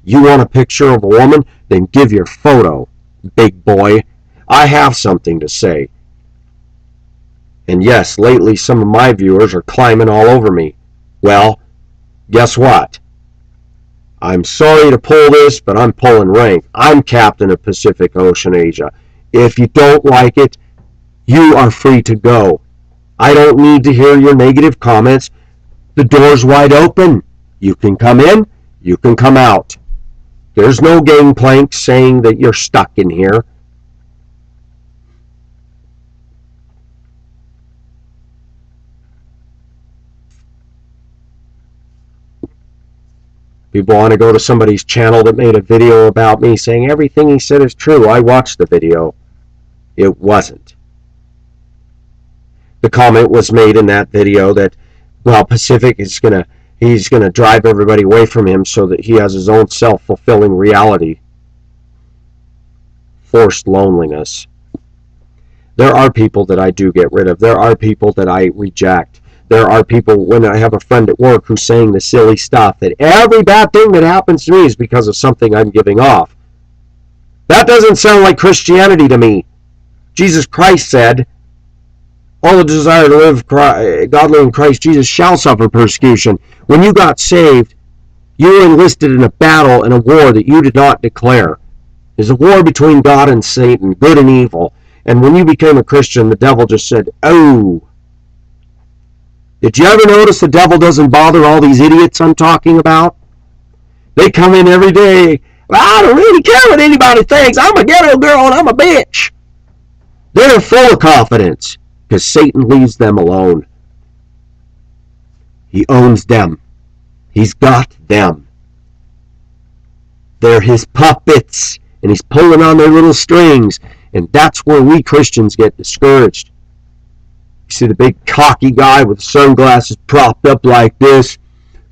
You want a picture of a woman? Then give your photo, big boy. I have something to say. And yes, lately some of my viewers are climbing all over me. Well, guess what? I'm sorry to pull this, but I'm pulling rank. I'm captain of Pacific Ocean Asia. If you don't like it, you are free to go. I don't need to hear your negative comments. The door's wide open. You can come in, you can come out. There's no gangplank saying that you're stuck in here. People want to go to somebody's channel that made a video about me saying everything he said is true. I watched the video. It wasn't. The comment was made in that video that, well, Pacific is he's gonna drive everybody away from him so that he has his own self-fulfilling reality. Forced loneliness. There are people that I do get rid of. There are people that I reject. There are people, when I have a friend at work who's saying the silly stuff, that every bad thing that happens to me is because of something I'm giving off. That doesn't sound like Christianity to me. Jesus Christ said, all the desire to live godly in Christ Jesus shall suffer persecution. When you got saved, you were enlisted in a battle and a war that you did not declare. There's a war between God and Satan, good and evil. And when you became a Christian, the devil just said, oh. Did you ever notice the devil doesn't bother all these idiots I'm talking about? They come in every day. Well, I don't really care what anybody thinks. I'm a ghetto girl and I'm a bitch. They're full of confidence because Satan leaves them alone. He owns them. He's got them. They're his puppets, and he's pulling on their little strings, and that's where we Christians get discouraged. You see the big cocky guy with sunglasses propped up like this,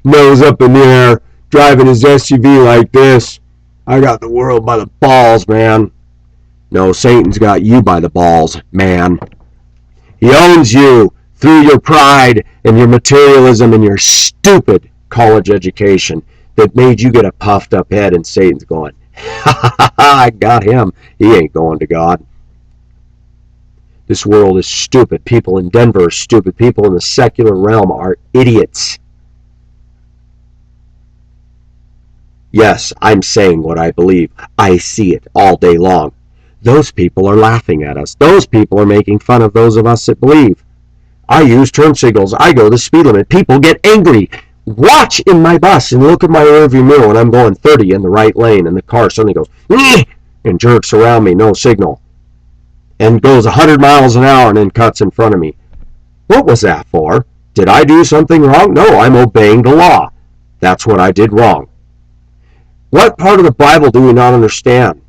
nose up in the air, driving his SUV like this. I got the world by the balls, man. No, Satan's got you by the balls, man. He owns you through your pride and your materialism and your stupid college education that made you get a puffed up head, and Satan's going, ha ha ha, I got him. He ain't going to God. This world is stupid. People in Denver are stupid. People in the secular realm are idiots. Yes, I'm saying what I believe. I see it all day long. Those people are laughing at us. Those people are making fun of those of us that believe. I use turn signals. I go the speed limit. People get angry. Watch in my bus and look at my rearview mirror when I'm going 30 in the right lane and the car suddenly goes and jerks around me, no signal, and goes 100 miles an hour and then cuts in front of me. What was that for? Did I do something wrong? No, I'm obeying the law. That's what I did wrong. What part of the Bible do we not understand?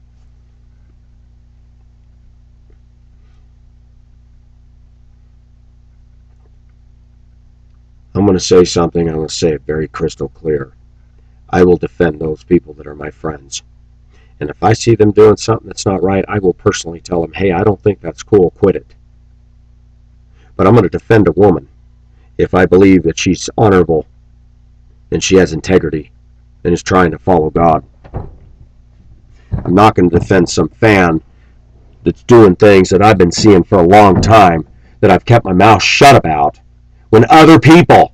I'm going to say something. I'm going to say it very crystal clear. I will defend those people that are my friends. And if I see them doing something that's not right, I will personally tell them, hey, I don't think that's cool. Quit it. But I'm going to defend a woman if I believe that she's honorable and she has integrity and is trying to follow God. I'm not going to defend some fan that's doing things that I've been seeing for a long time that I've kept my mouth shut about. When other people,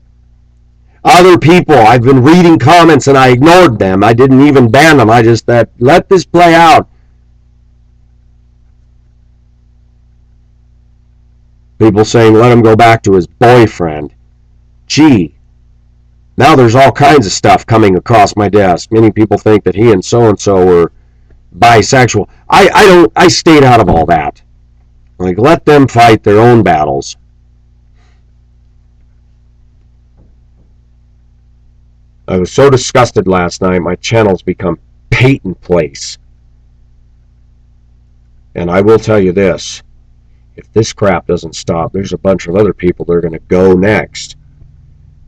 I've been reading comments and I ignored them. I didn't even ban them. I just let this play out. People saying let him go back to his boyfriend. Gee, now there's all kinds of stuff coming across my desk. Many people think that he and so-and-so were bisexual. I stayed out of all that. Like, let them fight their own battles. I was so disgusted last night, my channel's become Peyton Place. And I will tell you this, if this crap doesn't stop, there's a bunch of other people that are going to go next.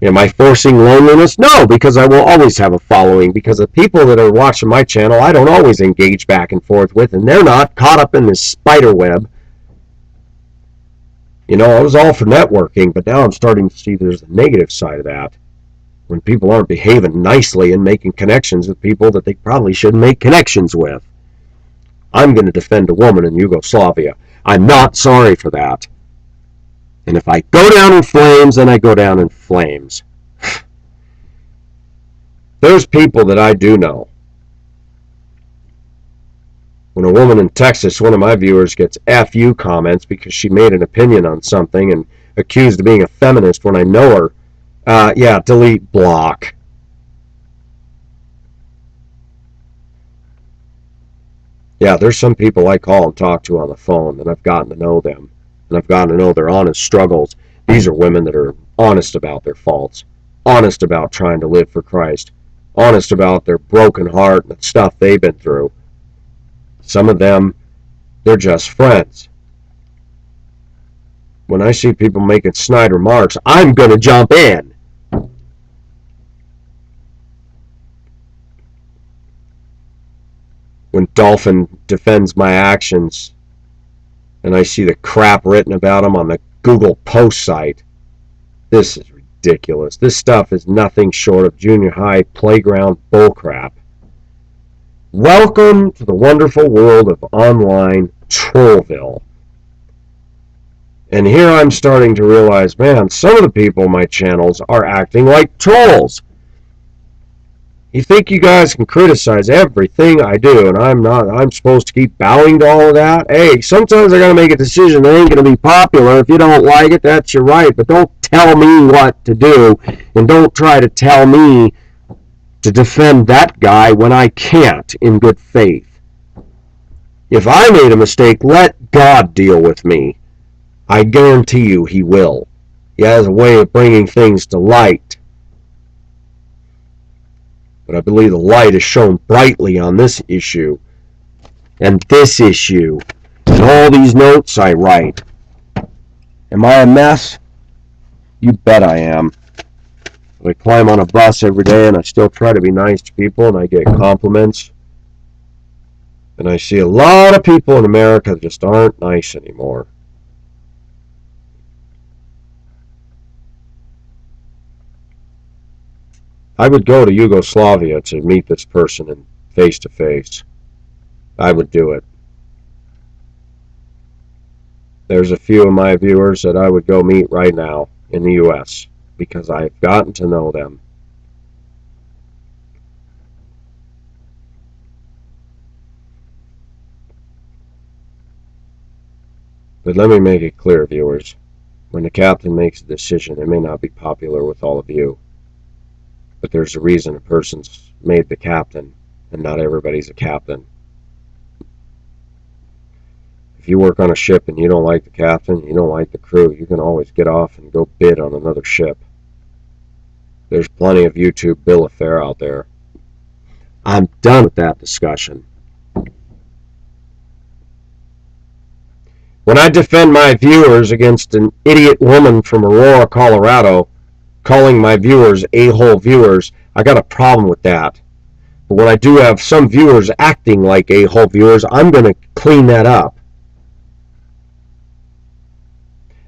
Am I forcing loneliness? No, because I will always have a following, because the people that are watching my channel, I don't always engage back and forth with, and they're not caught up in this spider web. You know, I was all for networking, but now I'm starting to see there's a negative side of that. When people aren't behaving nicely and making connections with people that they probably shouldn't make connections with. I'm going to defend a woman in Yugoslavia. I'm not sorry for that. And if I go down in flames, then I go down in flames. There's people that I do know. When a woman in Texas, one of my viewers, gets FU comments because she made an opinion on something and accused of being a feminist when I know her, yeah, delete, block. Yeah, there's some people I call and talk to on the phone, and I've gotten to know them. And I've gotten to know their honest struggles. These are women that are honest about their faults, honest about trying to live for Christ, honest about their broken heart and the stuff they've been through. Some of them, they're just friends. When I see people making snide remarks, I'm going to jump in. When Dolphin defends my actions and I see the crap written about him on the Google post site, this is ridiculous. This stuff is nothing short of junior high playground bullcrap. Welcome to the wonderful world of online Trollville. And here I'm starting to realize, man, some of the people on my channels are acting like trolls. You think you guys can criticize everything I do, and I'm supposed to keep bowing to all of that? Hey, sometimes I gotta make a decision that ain't gonna be popular. If you don't like it, that's your right, but don't tell me what to do, and don't try to tell me to defend that guy when I can't in good faith. If I made a mistake, let God deal with me. I guarantee you he will. He has a way of bringing things to light. But I believe the light is shone brightly on this issue, and this issue, and all these notes I write. Am I a mess? You bet I am. I climb on a bus every day and I still try to be nice to people and I get compliments. And I see a lot of people in America that just aren't nice anymore. I would go to Yugoslavia to meet this person in face to face. I would do it. There's a few of my viewers that I would go meet right now in the U.S. because I've gotten to know them. But let me make it clear, viewers. When the captain makes a decision, it may not be popular with all of you. But there's a reason a person's made the captain, and not everybody's a captain. If you work on a ship and you don't like the captain, you don't like the crew, you can always get off and go bid on another ship. There's plenty of YouTube bill of fare out there. I'm done with that discussion. When I defend my viewers against an idiot woman from Aurora, Colorado, calling my viewers a-hole viewers, I got a problem with that. But when I do have some viewers acting like a-hole viewers, I'm going to clean that up.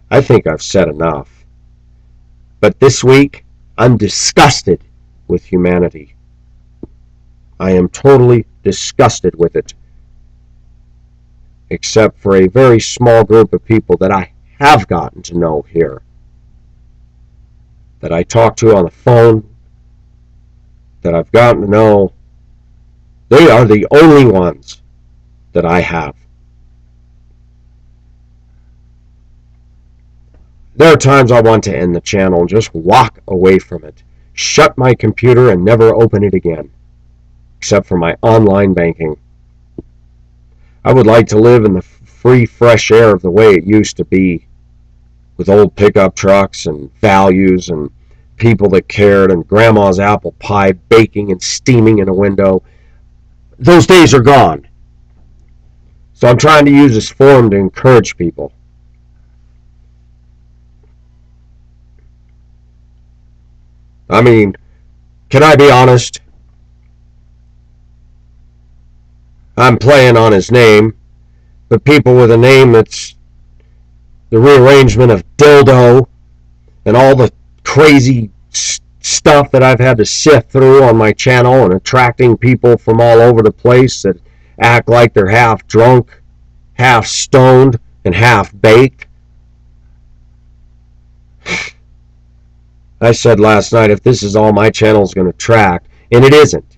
I think I've said enough. But this week, I'm disgusted with humanity. I am totally disgusted with it. Except for a very small group of people that I have gotten to know here. That I talk to on the phone. That I've gotten to know. They are the only ones that I have. There are times I want to end the channel and just walk away from it. Shut my computer and never open it again. Except for my online banking. I would like to live in the free, fresh air of the way it used to be. With old pickup trucks and values and people that cared and grandma's apple pie baking and steaming in a window. Those days are gone. So I'm trying to use this forum to encourage people. I mean, can I be honest? I'm playing on his name, but people with a name that's the rearrangement of dildo and all the crazy stuff that I've had to sift through on my channel and attracting people from all over the place that act like they're half drunk, half stoned, and half baked. I said last night, if this is all my channel is going to attract, and it isn't.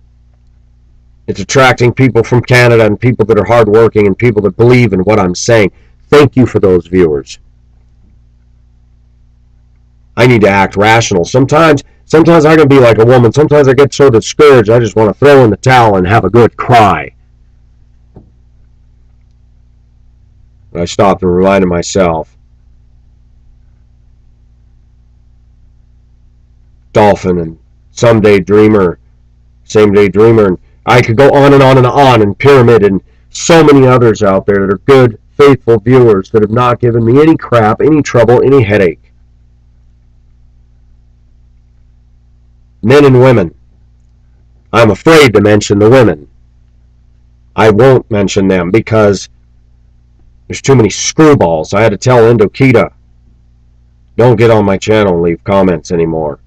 It's attracting people from Canada and people that are hardworking and people that believe in what I'm saying. Thank you for those viewers. I need to act rational. Sometimes I can be like a woman. Sometimes I get so discouraged, I just want to throw in the towel and have a good cry. But I stopped and reminded myself, Dolphin and Someday Dreamer, Same Day Dreamer, and I could go on and on and on, and Pyramid and so many others out there that are good, faithful viewers that have not given me any crap, any trouble, any headache. Men and women. I'm afraid to mention the women. I won't mention them because there's too many screwballs. I had to tell Indokita, don't get on my channel and leave comments anymore.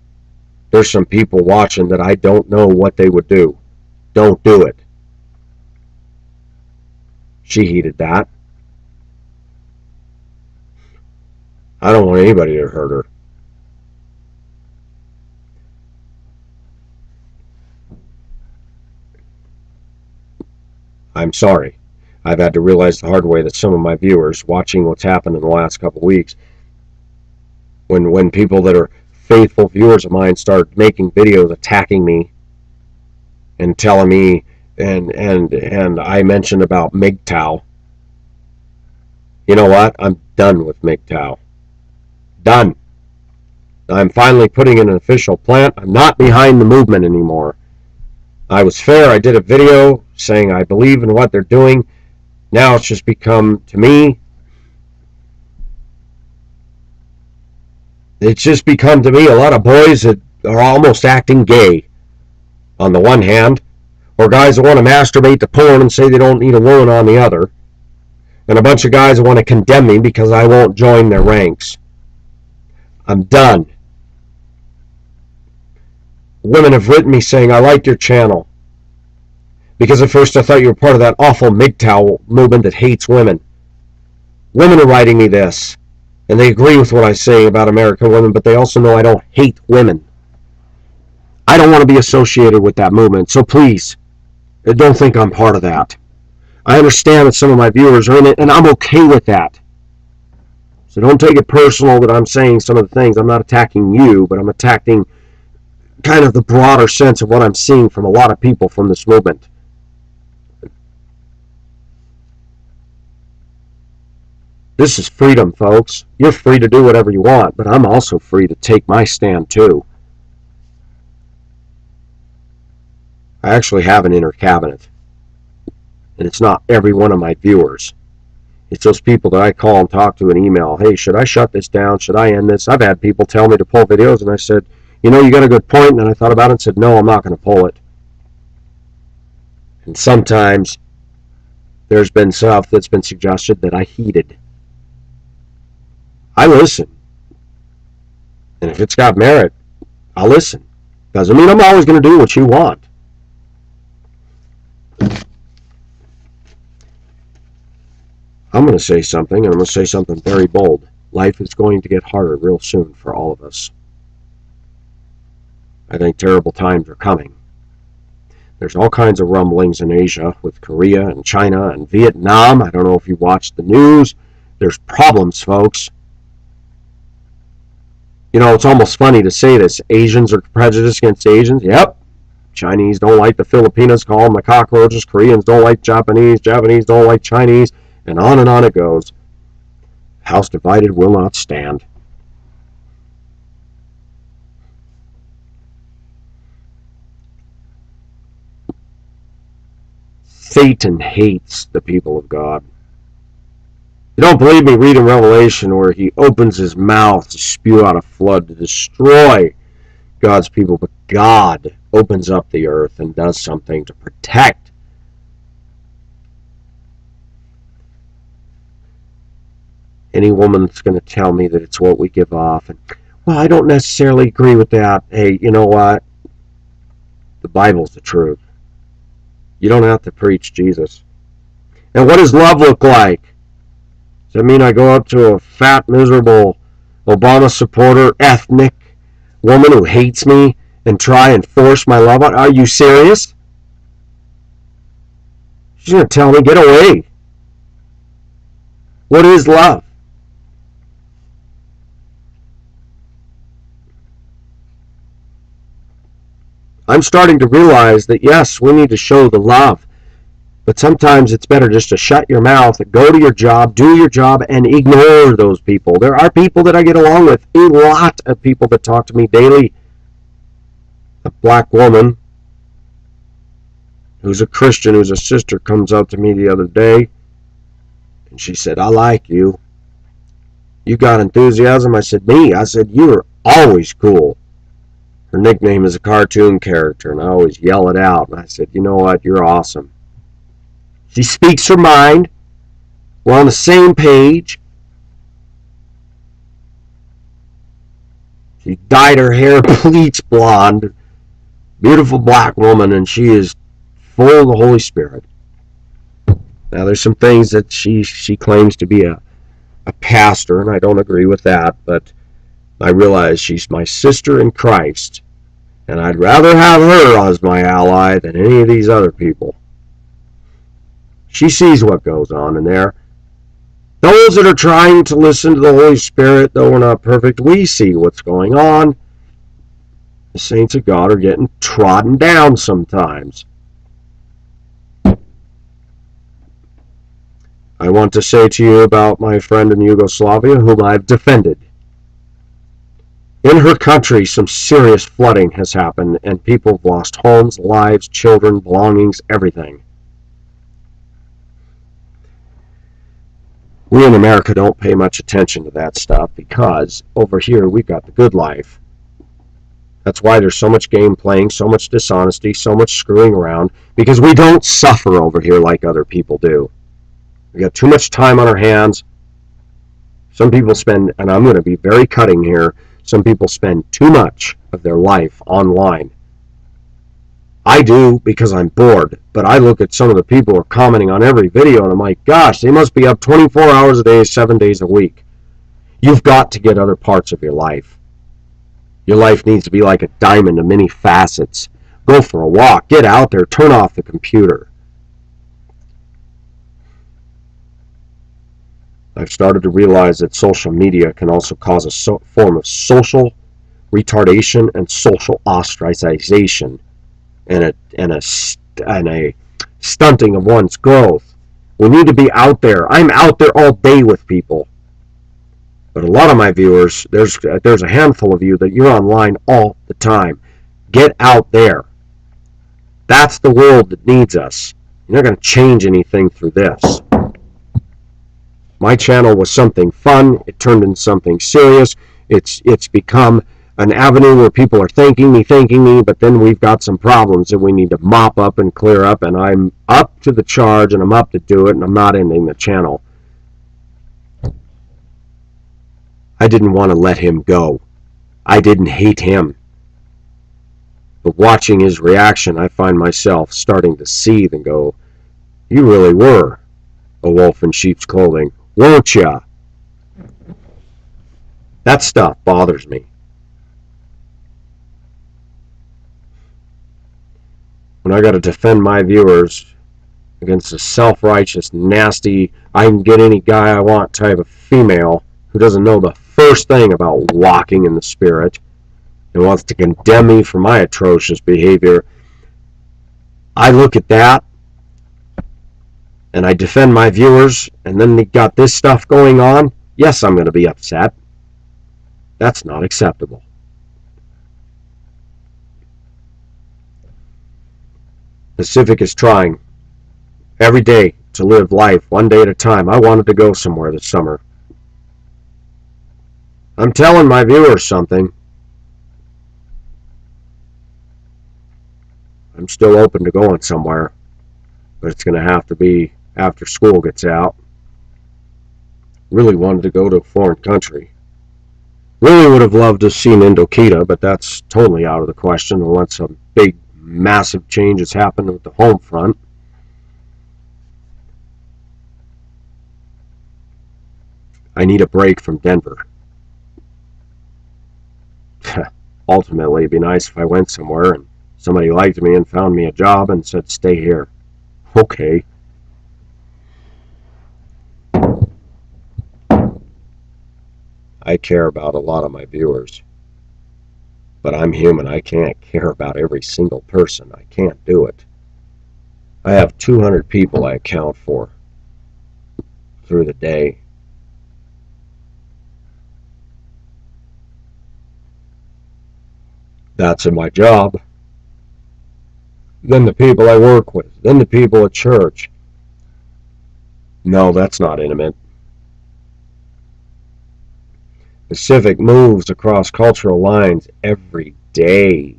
There's some people watching that I don't know what they would do. Don't do it. She heeded that. I don't want anybody to hurt her. I'm sorry. I've had to realize the hard way that some of my viewers, watching what's happened in the last couple of weeks, when people that are faithful viewers of mine start making videos attacking me and telling me, and I mentioned about MGTOW. You know what? I'm done with MGTOW. Done. I'm finally putting in an official plant. I'm not behind the movement anymore. I was fair. I did a video saying I believe in what they're doing. Now it's just become, to me, a lot of boys that are almost acting gay on the one hand, or guys that want to masturbate to porn and say they don't need a woman on the other, and a bunch of guys that want to condemn me because I won't join their ranks. I'm done. Women have written me saying, I like your channel. Because at first I thought you were part of that awful MGTOW movement that hates women. Women are writing me this, and they agree with what I say about American women, but they also know I don't hate women. I don't want to be associated with that movement, so please, don't think I'm part of that. I understand that some of my viewers are in it, and I'm okay with that. So don't take it personal that I'm saying some of the things. I'm not attacking you, but I'm attacking kind of the broader sense of what I'm seeing from a lot of people from this movement. This is freedom, folks. You're free to do whatever you want, but I'm also free to take my stand too. I actually have an inner cabinet, and it's not every one of my viewers. It's those people that I call and talk to and email. Hey, should I shut this down? Should I end this? I've had people tell me to pull videos, and I said, you know, you got a good point, and then I thought about it and said, no, I'm not going to pull it. And sometimes there's been stuff that's been suggested that I heeded. I listen. And if it's got merit, I'll listen. Doesn't mean I'm always going to do what you want. I'm going to say something, and I'm going to say something very bold. Life is going to get harder real soon for all of us. I think terrible times are coming. There's all kinds of rumblings in Asia with Korea and China and Vietnam. I don't know if you watched the news. There's problems, folks. You know, it's almost funny to say this. Asians are prejudiced against Asians. Yep. Chinese don't like the Filipinos, call them the cockroaches. Koreans don't like Japanese. Japanese don't like Chinese. And on it goes. House divided will not stand. Satan hates the people of God. You don't believe me? Read in Revelation where he opens his mouth to spew out a flood to destroy God's people, but God opens up the earth and does something to protect. Any woman that's going to tell me that it's what we give off, and well, I don't necessarily agree with that. Hey, you know what? The Bible's the truth. You don't have to preach Jesus. And what does love look like? Does that mean I go up to a fat, miserable Obama supporter, ethnic woman who hates me and try and force my love on? Are you serious? She's going to tell me, get away. What is love? I'm starting to realize that, yes, we need to show the love. But sometimes it's better just to shut your mouth, go to your job, do your job, and ignore those people. There are people that I get along with, a lot of people that talk to me daily. A black woman who's a Christian, who's a sister, comes up to me the other day, and she said, I like you. You got enthusiasm? I said, me? I said, you're always cool. Her nickname is a cartoon character, and I always yell it out. And I said, you know what? You're awesome. She speaks her mind. We're on the same page. She dyed her hair bleach blonde. Beautiful black woman, and she is full of the Holy Spirit. Now, there's some things that she claims to be a pastor, and I don't agree with that, but I realize she's my sister in Christ, and I'd rather have her as my ally than any of these other people. She sees what goes on in there. Those that are trying to listen to the Holy Spirit, though we're not perfect, we see what's going on. The saints of God are getting trodden down sometimes. I want to say to you about my friend in Yugoslavia, whom I've defended. In her country, some serious flooding has happened, and people have lost homes, lives, children, belongings, everything. We in America don't pay much attention to that stuff because over here we've got the good life. That's why there's so much game playing, so much dishonesty, so much screwing around, because we don't suffer over here like other people do. We got too much time on our hands. Some people spend, and I'm going to be very cutting here, some people spend too much of their life online. I do because I'm bored, but I look at some of the people who are commenting on every video and I'm like, gosh, they must be up 24 hours a day, 7 days a week. You've got to get other parts of your life. Your life needs to be like a diamond of many facets. Go for a walk, get out there, turn off the computer. I've started to realize that social media can also cause a form of social retardation and social ostracization and a stunting of one's growth. We need to be out there. I'm out there all day with people. But a lot of my viewers, there's a handful of you that you're online all the time. Get out there. That's the world that needs us. You're not going to change anything through this. My channel was something fun. It turned into something serious. It's become an avenue where people are thanking me, but then we've got some problems that we need to mop up and clear up, and I'm up to the charge, and I'm up to do it, and I'm not ending the channel. I didn't want to let him go. I didn't hate him. But watching his reaction, I find myself starting to seethe and go, you really were a wolf in sheep's clothing, weren't ya? That stuff bothers me. When I got to defend my viewers against a self-righteous, nasty, I can get any guy I want type of female who doesn't know the first thing about walking in the Spirit and wants to condemn me for my atrocious behavior, I look at that and I defend my viewers, and then they got this stuff going on. Yes, I'm going to be upset. That's not acceptable. Pacific is trying every day to live life one day at a time. I wanted to go somewhere this summer. I'm telling my viewers something. I'm still open to going somewhere, but it's going to have to be after school gets out. Really wanted to go to a foreign country. Really would have loved to have seen Indochina, but that's totally out of the question unless some big, massive changes happen with the home front. I need a break from Denver. Ultimately, it'd be nice if I went somewhere and somebody liked me and found me a job and said, stay here. Okay. I care about a lot of my viewers, but I'm human. I can't care about every single person. I can't do it. I have 200 people I account for through the day. That's in my job. Then the people I work with. Then the people at church. No, that's not intimate. Pacific moves across cultural lines every day.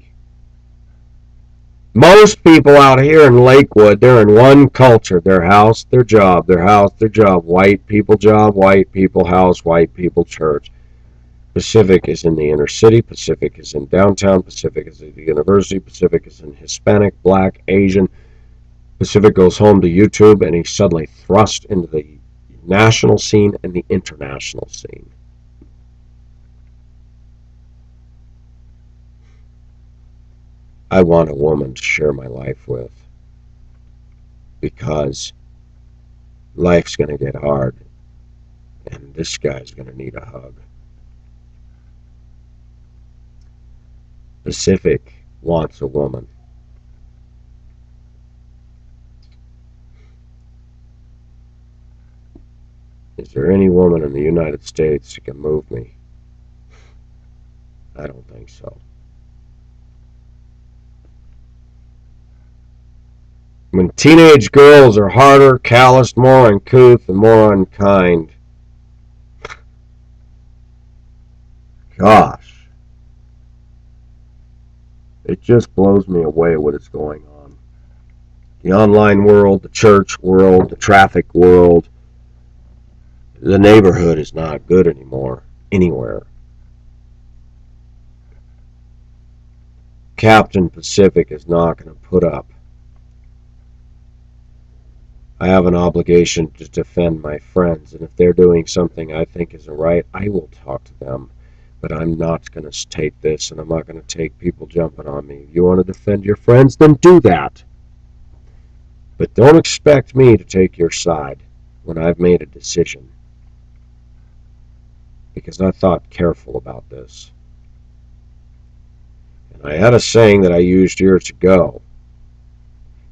Most people out here in Lakewood, they're in one culture. Their house, their job, their house, their job. White people job, white people house, white people church. Pacific is in the inner city. Pacific is in downtown. Pacific is at the university. Pacific is in Hispanic, Black, Asian. Pacific goes home to YouTube and he's suddenly thrust into the national scene and the international scene. I want a woman to share my life with because life's going to get hard and this guy's going to need a hug. Pacific wants a woman. Is there any woman in the United States who can move me? I don't think so. When teenage girls are harder, calloused, more uncouth, and more unkind. Gosh, it just blows me away what is going on. The online world, the church world, the traffic world, the neighborhood is not good anymore, anywhere. Captain Pacific is not going to put up. I have an obligation to defend my friends, and if they're doing something I think isn't right, I will talk to them. But I'm not going to take this, and I'm not going to take people jumping on me. If you want to defend your friends, then do that. But don't expect me to take your side when I've made a decision. Because I thought careful about this. And I had a saying that I used years ago.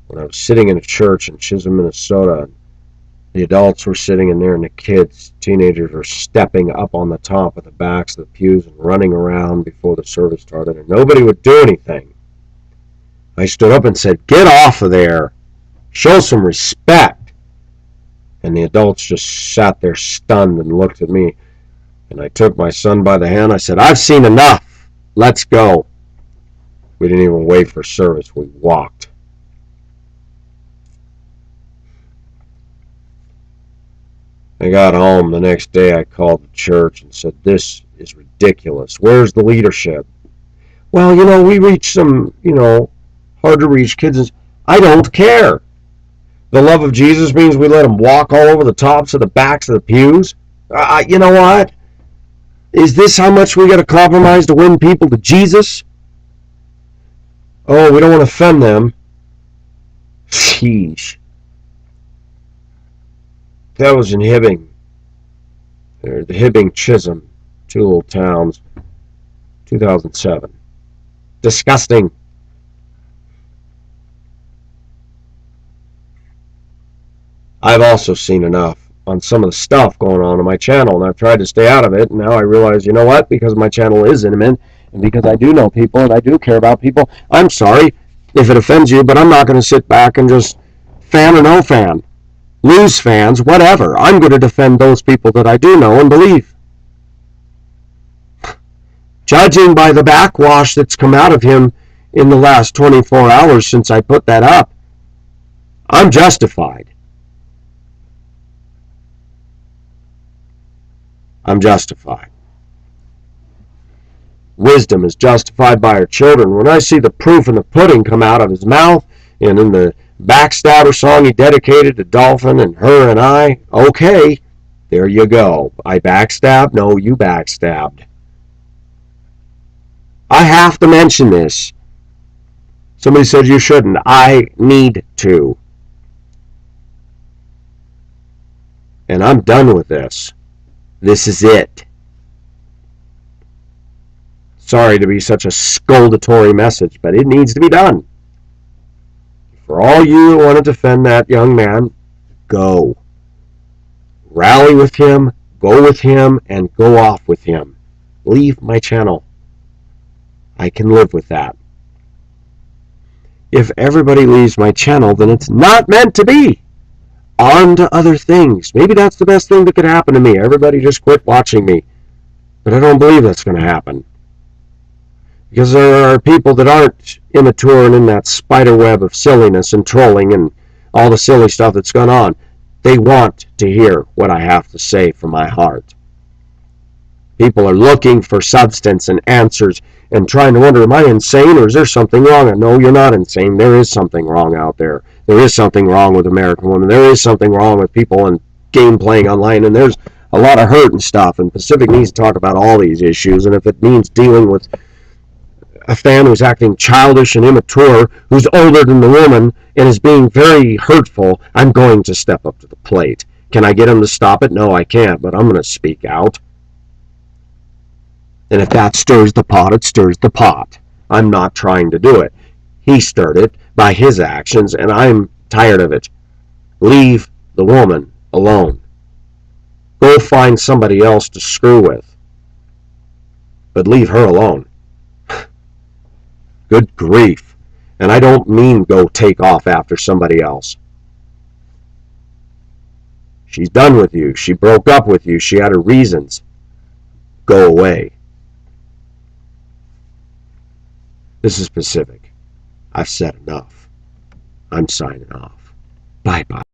When I was sitting in a church in Chisholm, Minnesota, the adults were sitting in there and the kids, teenagers, were stepping up on the top of the backs of the pews and running around before the service started, and nobody would do anything. I stood up and said, "Get off of there. Show some respect." And the adults just sat there stunned and looked at me. And I took my son by the hand. I said, "I've seen enough. Let's go." We didn't even wait for service. We walked. I got home the next day. I called the church and said, "This is ridiculous. Where's the leadership?" "Well, we reach some, hard to reach kids." I don't care. The love of Jesus means we let them walk all over the tops of the backs of the pews. You know what? Is this how much we got to compromise to win people to Jesus? Oh, we don't want to offend them. Sheesh. That was in Hibbing. The Hibbing Chisholm, two little towns, 2007. Disgusting. I've also seen enough on some of the stuff going on my channel, and I've tried to stay out of it, and now I realize, you know what, because my channel is intimate, and because I do know people, and I do care about people, I'm sorry if it offends you, but I'm not going to sit back and just fan or no fan, lose fans, whatever. I'm going to defend those people that I do know and believe. Judging by the backwash that's come out of him in the last 24 hours since I put that up, I'm justified. I'm justified. Wisdom is justified by her children. When I see the proof in the pudding come out of his mouth, and in the backstabber song he dedicated to Dolphin and her and I, okay, there you go. I backstabbed? No, you backstabbed. I have to mention this. Somebody said you shouldn't. I need to. And I'm done with this. This is it. Sorry to be such a scoldatory message, but it needs to be done. For all you who want to defend that young man, go. Rally with him, go with him, and go off with him. Leave my channel. I can live with that. If everybody leaves my channel, then it's not meant to be. On to other things. Maybe that's the best thing that could happen to me. Everybody just quit watching me. But I don't believe that's going to happen. Because there are people that aren't immature and in that spider web of silliness and trolling and all the silly stuff that's gone on. They want to hear what I have to say from my heart. People are looking for substance and answers and trying to wonder, am I insane or is there something wrong? No, you're not insane. There is something wrong out there. There is something wrong with American women. There is something wrong with people and game playing online, and there's a lot of hurt and stuff, and Pacific needs to talk about all these issues, and if it means dealing with a fan who's acting childish and immature, who's older than the woman, and is being very hurtful, I'm going to step up to the plate. Can I get him to stop it? No, I can't, but I'm going to speak out. And if that stirs the pot, it stirs the pot. I'm not trying to do it. He stirred it by his actions, and I'm tired of it. Leave the woman alone. Go find somebody else to screw with. But leave her alone. Good grief. And I don't mean go take off after somebody else. She's done with you. She broke up with you. She had her reasons. Go away. This is Pacific. I've said enough. I'm signing off. Bye-bye.